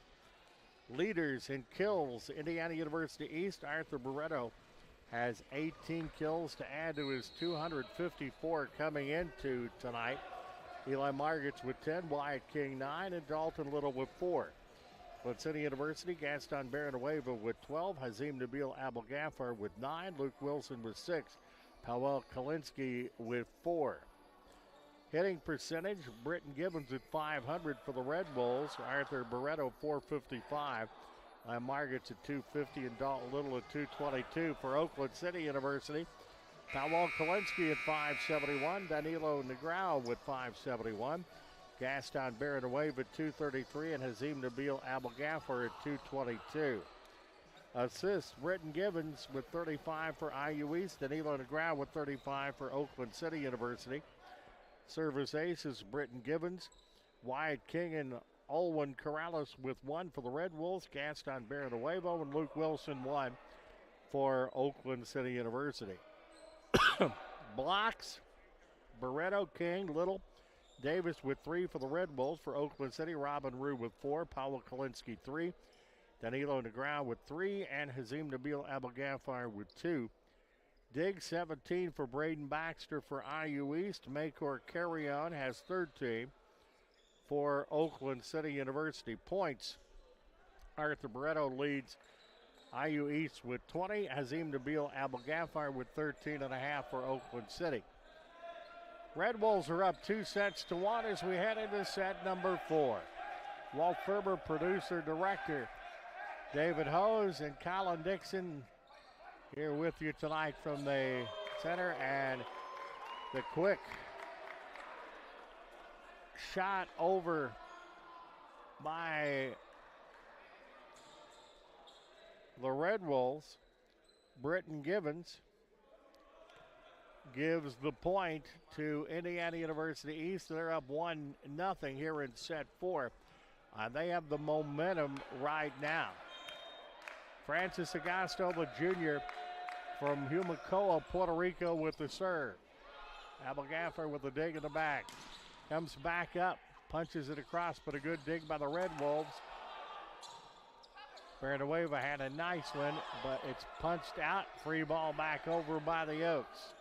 Leaders in kills, Indiana University East, Arthur Barreto has 18 kills to add to his 254 coming into tonight. Eli Margits with 10, Wyatt King 9, and Dalton Little with 4. Oakland City University, Gaston Barrenueva with 12, Hazim Nabil Abel-Ghaffar with 9, Luke Wilson with 6, Powell Kalinsky with 4. Hitting percentage, Britton Gibbons at 500 for the Red Wolves, Arthur Barreto 455, Margits at 250, and Dalton Little at 222 for Oakland City University. Powell Kalinsky at 571, Danilo Negrao with 571, Gaston Barrenueva at 233, and Hazim Nabil Abel-Ghaffar at 222. Assists, Britton Gibbons with 35 for IU East, Danilo Negrao with 35 for Oakland City University. Service aces, Britton Gibbons, Wyatt King, and Olwen Corrales with 1 for the Red Wolves, Gaston Barrenuevo, and Luke Wilson 1 for Oakland City University. Blocks, Barreto, King, Little, Davis with 3 for the Red Wolves. For Oakland City, Robin Rue with 4, Powell Kalinsky 3, Danilo Negrao with 3, and Hazim Nabil Abel-Ghaffar with 2. Dig 17 for Braden Baxter for IU East. Makor Carrion has 3rd team for Oakland City University. Points, Arthur Barreto leads IU East with 20. Hazim Nabil Abel-Ghaffar with 13.5 for Oakland City. Red Wolves are up 2-1 as we head into set number 4. Walt Ferber, producer, director. David Hose and Colin Dixon here with you tonight from the center, and the quick shot over by the Red Wolves. Britton Givens gives the point to Indiana University East. They're up 1-0 here in set 4. They have the momentum right now. Francis Agasto, the junior from Humacoa, Puerto Rico, with the serve. Abelgaffer with the dig in the back. Comes back up, punches it across, but a good dig by the Red Wolves. Villanueva had a nice one, but it's punched out. Free ball back over by the Oaks.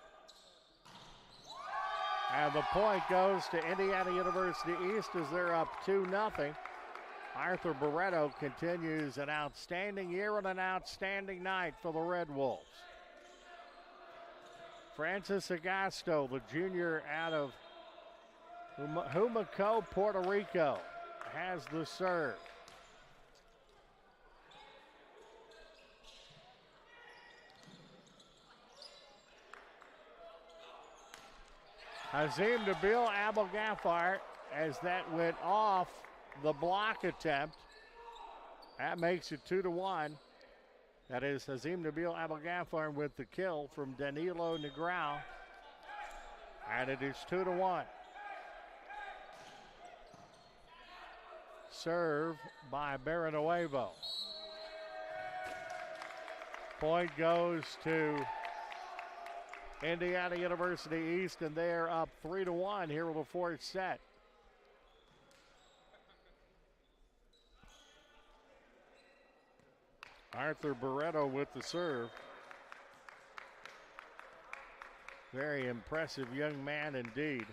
And the point goes to Indiana University East as they're up 2-0. Arthur Barreto continues an outstanding year and an outstanding night for the Red Wolves. Francis Agasto, the junior out of Humacoa, Puerto Rico, has the serve. Hazim Nabil Abelgafar, as that went off the block attempt. That makes it 2-1. That is Hazim Nabil Abelgafar with the kill from Danilo Negrão. And it is 2-1. Serve by Villanueva. Point goes to Indiana University East, and they're up 3-1 here with the fourth set. Arthur Barreto with the serve. Very impressive young man indeed.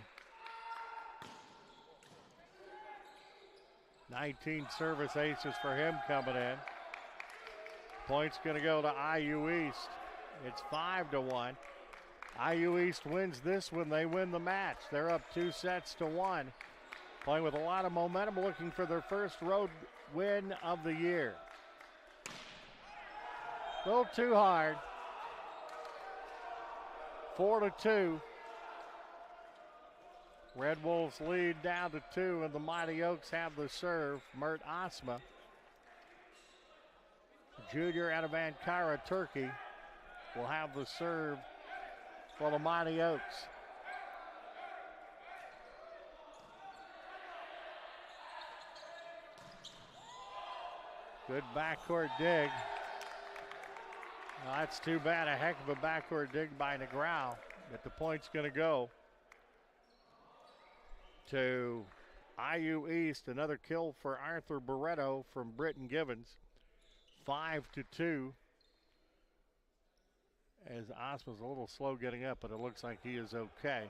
19 service aces for him coming in. Points going to go to IU East. It's 5-1. IU East wins this when they win the match. They're up 2-1. Playing with a lot of momentum, looking for their first road win of the year. A little too hard. 4-2. Red Wolves lead down to 2, and the Mighty Oaks have the serve. Mert Asma, junior out of Ankara, Turkey, will have the serve for the Mighty Oaks. Good backcourt dig. Well, that's too bad. A heck of a backcourt dig by Negrão. But the point's going to go to IU East. Another kill for Arthur Barreto from Britton Givens. 5-2. As Osma's a little slow getting up, but it looks like he is okay.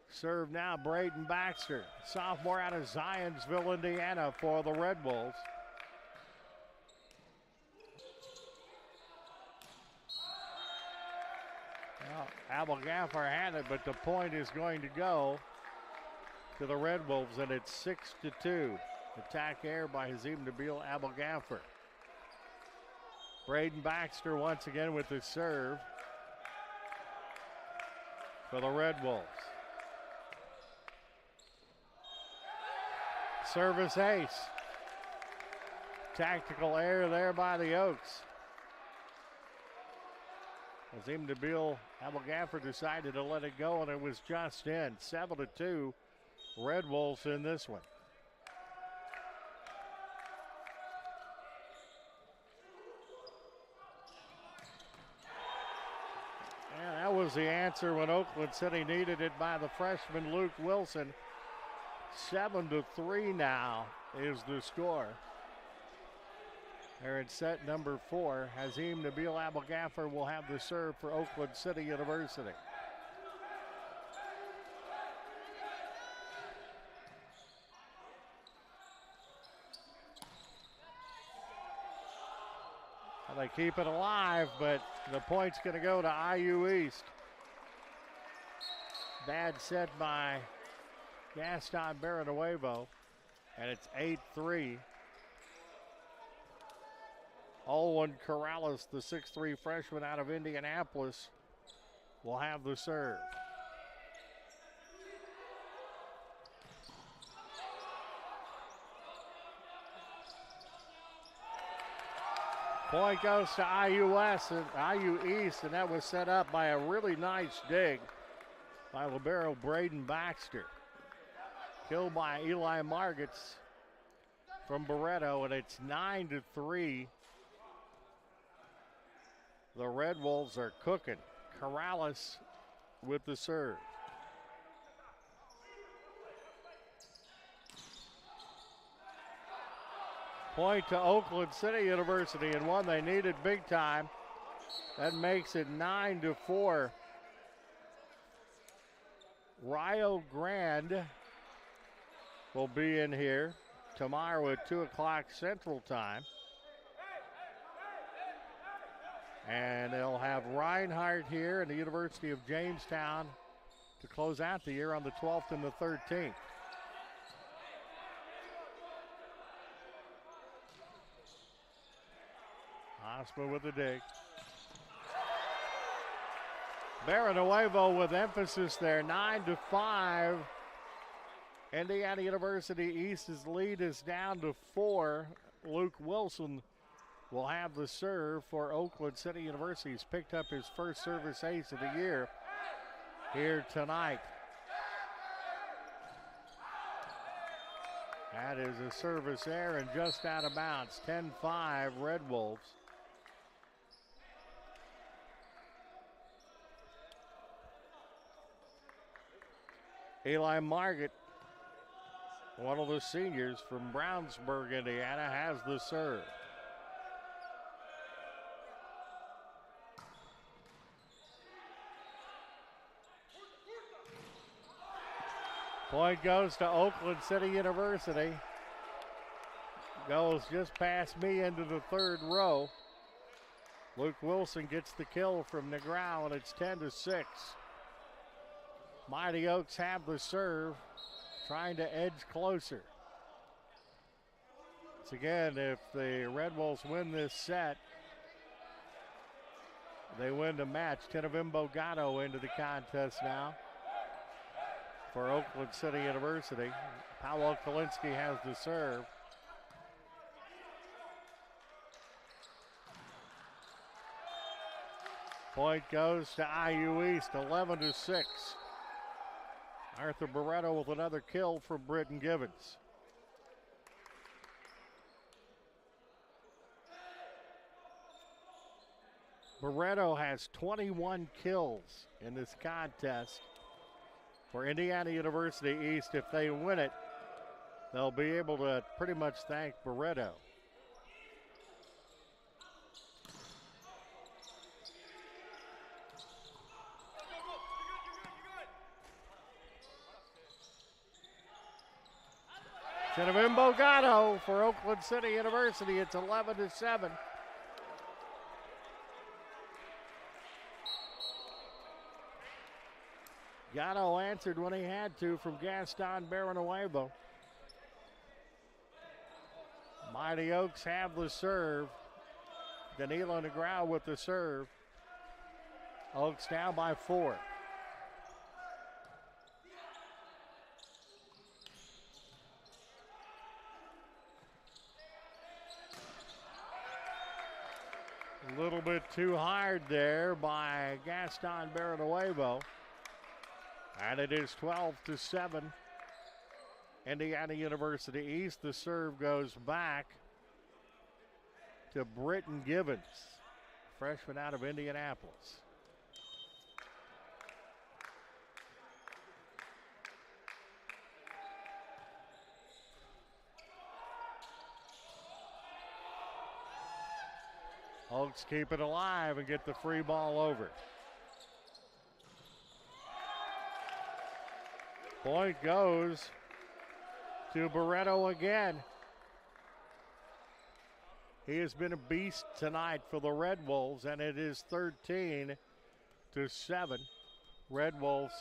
Serve now, Braden Baxter, sophomore out of Zionsville, Indiana, for the Red Wolves. Well, Abelgafar had it, but the point is going to go to the Red Wolves, and it's 6-2. Attack air by Hazim Nabil Abelgafar. Braden Baxter once again with his serve for the Red Wolves. Service ace. Tactical error there by the Oaks. Hazim Nabil Abelgafar decided to let it go, and it was just in. 7-2. Red Wolves in this one. And that was the answer when Oakland City needed it by the freshman Luke Wilson. 7-3 now is the score. They're in set number 4. Hazim Nabil Abelgafar will have the serve for Oakland City University. Well, they keep it alive, but the point's going to go to IU East. Bad set by Gaston Barrenuevo, and it's 8-3. Olwen Corrales, the 6'3 freshman out of Indianapolis, will have the serve. Point goes to IU East, and that was set up by a really nice dig by libero Braden Baxter. Killed by Eli Margits from Barreto, and it's 9-3. The Red Wolves are cooking. Corrales with the serve. Point to Oakland City University, and one they needed big time. That makes it 9-4. Rio Grande will be in here tomorrow at 2 o'clock Central Time. And they'll have Reinhardt here and the University of Jamestown to close out the year on the 12th and the 13th. Osman with the dig. Barrenuevo with emphasis there, 9-5. Indiana University East's lead is down to 4. Luke Wilson will have the serve for Oakland City University. He's picked up his first service ace of the year here tonight. That is a service error and just out of bounds. 10-5 Red Wolves. Eli Margit, one of the seniors from Brownsburg, Indiana, has the serve. Point goes to Oakland City University. Goes just past me into the third row. Luke Wilson gets the kill from Negrao, and it's 10-6. Mighty Oaks have the serve, trying to edge closer. Once again, if the Red Wolves win this set, they win the match. Tenevimbo Gatto into the contest now for Oakland City University. Paolo Kalinsky has the serve. Point goes to IU East, 11-6. Arthur Barreto with another kill from Britton Givens. Barreto has 21 kills in this contest for Indiana University East. If they win it, they'll be able to pretty much thank Barreto. Tenevimbo Gatto for Oakland City University. It's 11-7. Gatto answered when he had to from Gaston Barrenuevo. Mighty Oaks have the serve. Danilo Negrao with the serve. Oaks down by 4. A little bit too hard there by Gaston Barrenuevo. And it is 12-7. Indiana University East. The serve goes back to Britton Givens, freshman out of Indianapolis. Oaks keep it alive and get the free ball over. Point goes to Barreto again. He has been a beast tonight for the Red Wolves, and it is 13-7. Red Wolves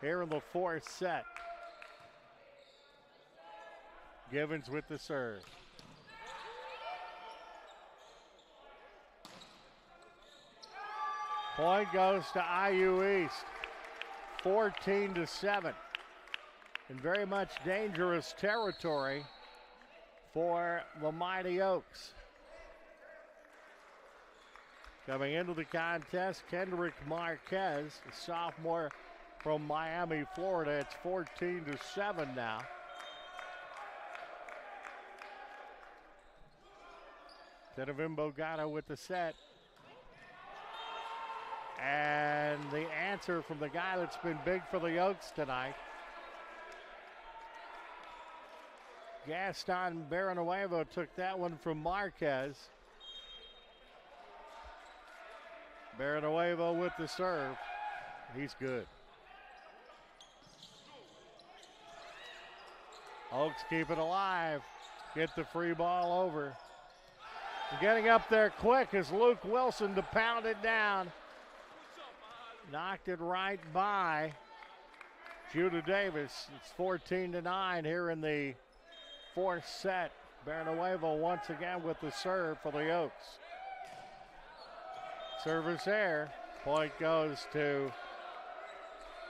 here in the fourth set. Givens with the serve. Point goes to IU East, 14-7. In very much dangerous territory for the Mighty Oaks. Coming into the contest, Kendrick Marquez, a sophomore from Miami, Florida. It's 14-7 now. Tenevim Gatto with the set. And the answer from the guy that's been big for the Oaks tonight. Gaston Barrenuevo took that one from Marquez. Barrenuevo with the serve. He's good. Oaks keep it alive. Get the free ball over. Getting up there quick is Luke Wilson to pound it down. Knocked it right by Judah Davis. It's 14-9 here in the fourth set. Barrenuevo once again with the serve for the Oaks. Service air. Point goes to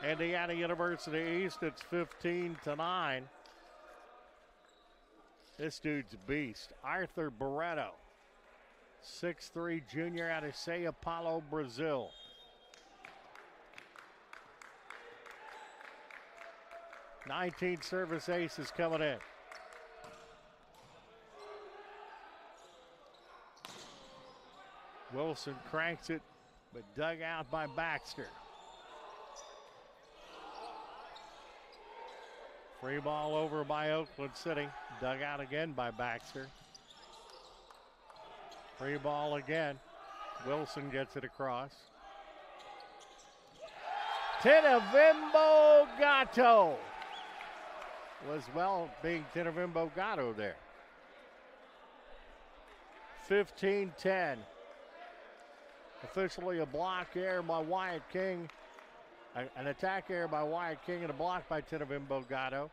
Indiana University East. It's 15-9. This dude's a beast. Arthur Barreto, 6'3" junior out of Sao Paulo, Brazil. '19 service aces coming in. Wilson cranks it, but dug out by Baxter. Free ball over by Oakland City. Dug out again by Baxter. Free ball again. Wilson gets it across. Tenevim Gatto was being Tenevim Gatto there. 15-10. Officially a block error by Wyatt King. An attack error by Wyatt King and a block by Tenevim Gatto.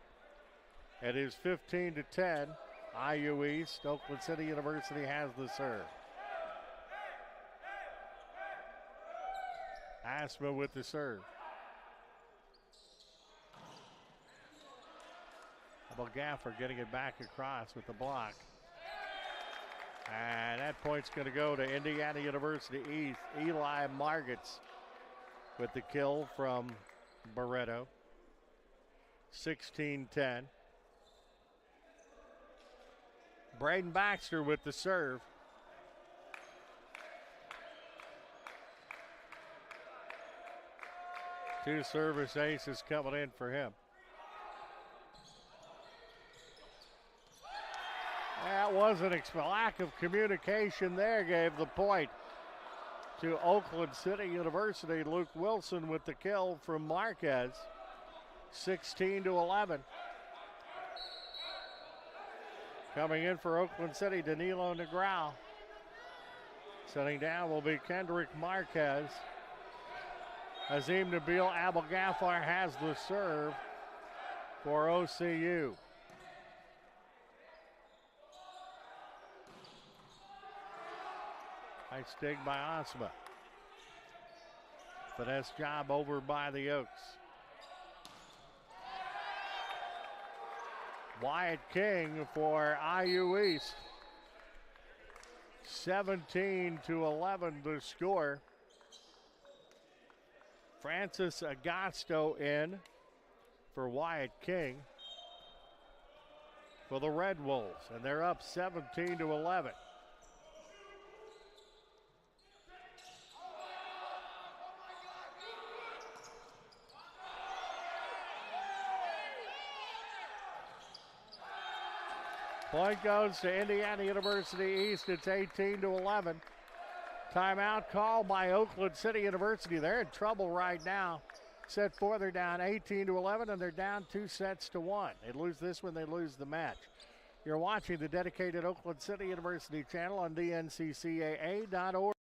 It is 15-10. IU East. Oakland City University has the serve. Asma with the serve. Gaffer getting it back across with the block. And that point's going to go to Indiana University East. Eli Margits with the kill from Barreto. 16-10. Braden Baxter with the serve. Two service aces coming in for him. That wasn't lack of communication there, gave the point to Oakland City University. Luke Wilson with the kill from Marquez. 16-11. Coming in for Oakland City, Danilo Negral. Setting down will be Kendrick Marquez. Azim Nabil Abel-Gaffar has the serve for OCU. Nice dig by Asma. Finesse job over by the Oaks. Wyatt King for IU East. 17-11 the score. Francis Agosto in for Wyatt King for the Red Wolves, and they're up 17-11. Point goes to Indiana University East. It's 18-11. Timeout call by Oakland City University. They're in trouble right now. Set 4, they're down 18-11, and they're down 2-1. They lose this one, they lose the match. You're watching the dedicated Oakland City University channel on dnccaa.org.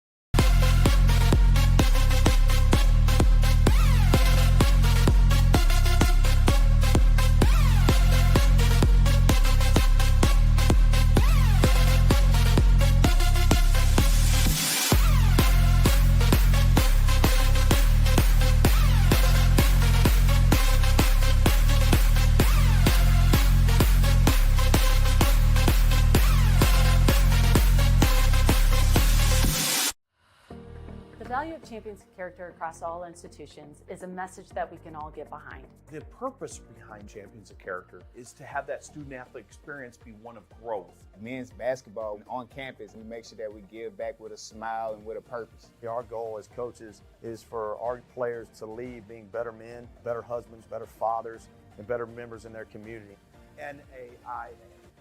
of champions character across all institutions is a message that we can all get behind. The purpose behind Champions of Character is to have that student-athlete experience be one of growth. Men's basketball on campus, we make sure that we give back with a smile and with a purpose. Our goal as coaches is for our players to leave being better men, better husbands, better fathers, and better members in their community. NAIA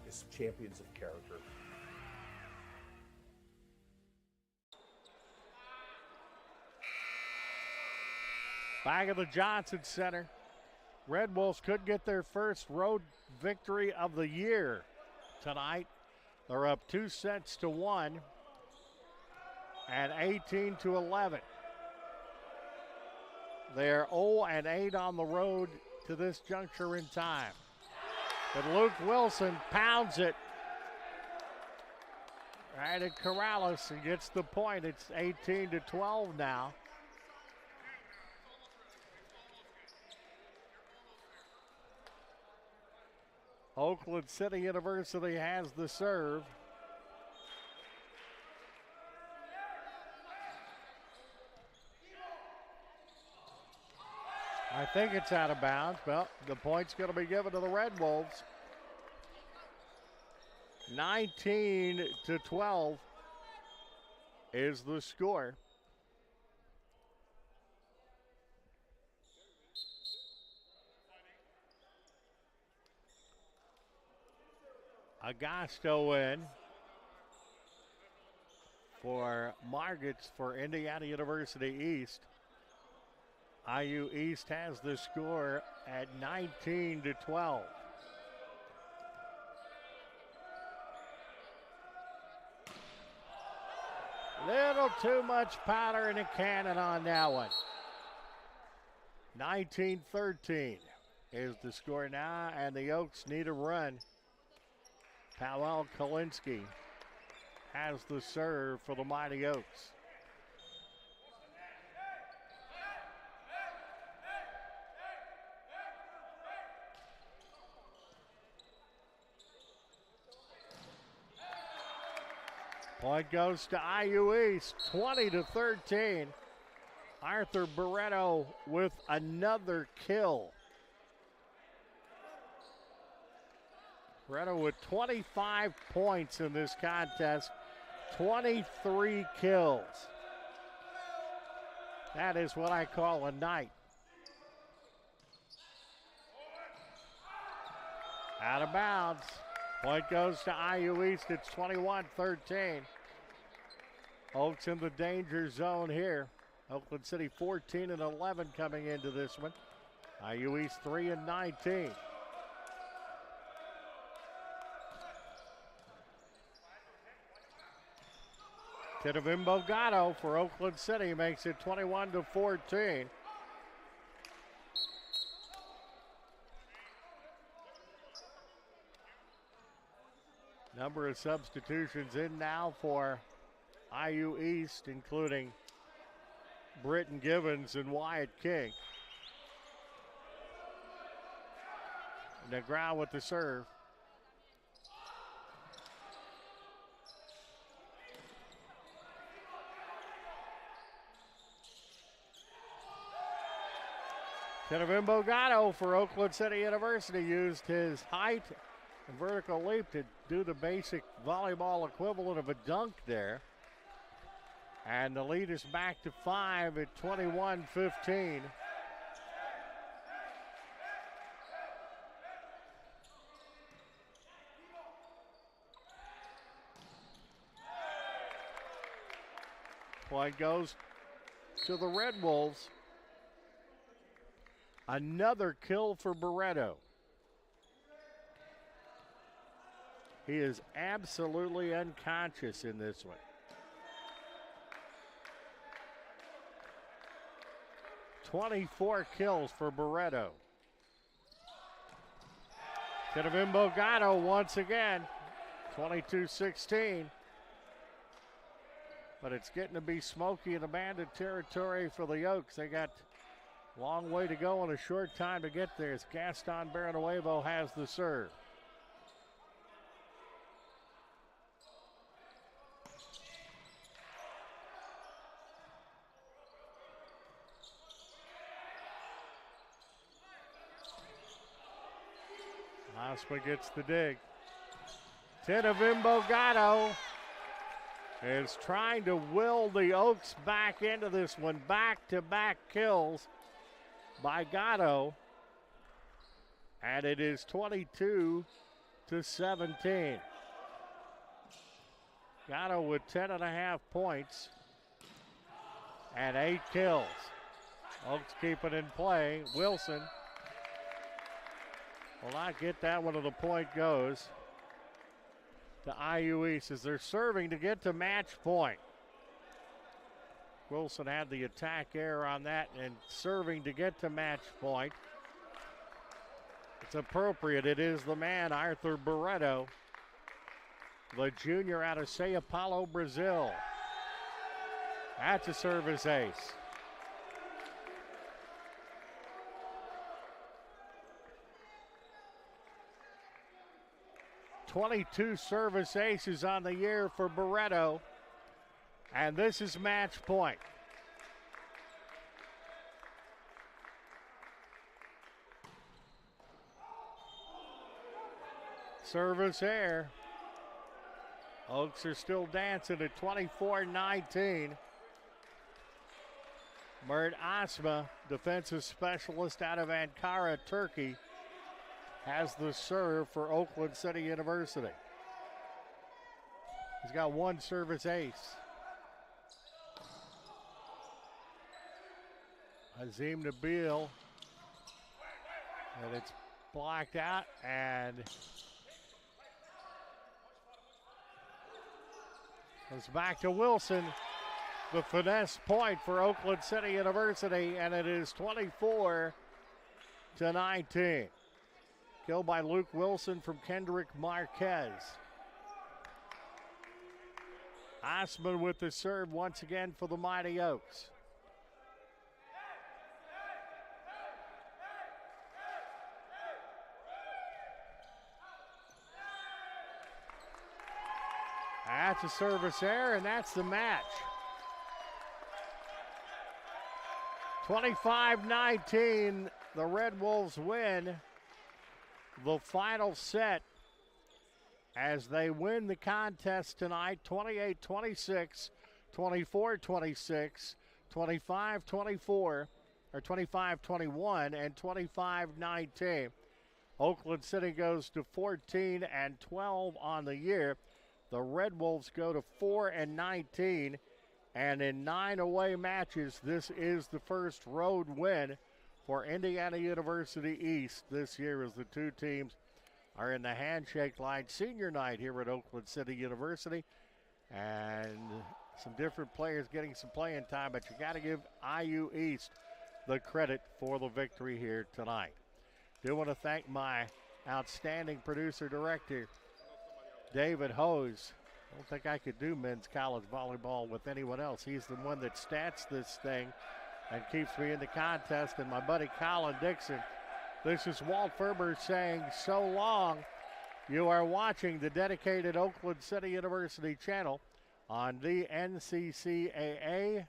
is Champions of Character. Back at the Johnson Center, Red Wolves could get their first road victory of the year tonight. They're up 2-1 and 18-11. They're 0-8 on the road to this juncture in time. But Luke Wilson pounds it right at Corrales and gets the point. It's 18-12 now. Oakland City University has the serve. I think it's out of bounds. Well, the point's going to be given to the Red Wolves. 19-12 is the score. Agosto in for Margits for Indiana University East. IU East has the score at 19-12. Little too much powder in the cannon on that one. 19-13 is the score now, and the Oaks need a run. Powell Kalinsky has the serve for the Mighty Oaks. Point goes to IU East, 20-13. Arthur Barreto with another kill. Barreto with 25 points in this contest, 23 kills. That is what I call a night. Out of bounds. Point goes to IU East. It's 21-13. Oaks in the danger zone here. Oakland City 14-11 coming into this one. IU East 3-19. Titavimbo Gatto for Oakland City makes it 21-14. Number of substitutions in now for IU East, including Britton Givens and Wyatt King. Negral with the serve. Titavimbo Gatto for Oakland City University used his height and vertical leap to do the basic volleyball equivalent of a dunk there. And the lead is back to 5 at 21-15. Point goes to the Red Wolves. Another kill for Barreto. He is absolutely unconscious in this one. 24 kills for Barreto. Titavimbo Gatto once again, 22-16. But it's getting to be smoky and abandoned territory for the Oaks. They got a long way to go and a short time to get there as Gaston Barrenuevo has the serve. Osma gets the dig. Tinavimbo Gatto is trying to will the Oaks back into this one. Back-to-back kills by Gatto. And it is 22-17. Gatto with 10.5 points and 8 kills. Oaks keep it in play. Wilson will not get that one, to the point goes to IU East as they're serving to get to match point. Wilson had the attack error on that and serving to get to match point. It's appropriate. It is the man, Arthur Barreto, the junior out of Sao Paulo, Brazil. That's a service ace. .22 service aces on the year for Barreto, and this is match point. Service error. Oaks are still dancing at 24-19. Mert Asma, defensive specialist out of Ankara, Turkey, has the serve for Oakland City University. He's got one service ace. Azim Nabil, and it's blocked out, and goes back to Wilson. The finesse point for Oakland City University, and it is 24-19. Kill by Luke Wilson from Kendrick Marquez. Osman with the serve once again for the Mighty Oaks. That's a service error, and that's the match. 25-19, the Red Wolves win the final set as they win the contest tonight, 28-26, 24-26, 25-24, or 25-21, and 25-19. Oakland City goes to 14-12 on the year. The Red Wolves go to 4-19, and in 9 away matches, this is the first road win for Indiana University East this year, as the two teams are in the handshake line. Senior night here at Oakland City University, and some different players getting some playing time, but you got to give IU East the credit for the victory here tonight. Do want to thank my outstanding producer-director, David Hose. I don't think I could do men's college volleyball with anyone else. He's the one that stats this thing and keeps me in the contest, and my buddy Colin Dixon. This is Walt Ferber saying so long. You are watching the dedicated Oakland City University channel on the NCCAA.org.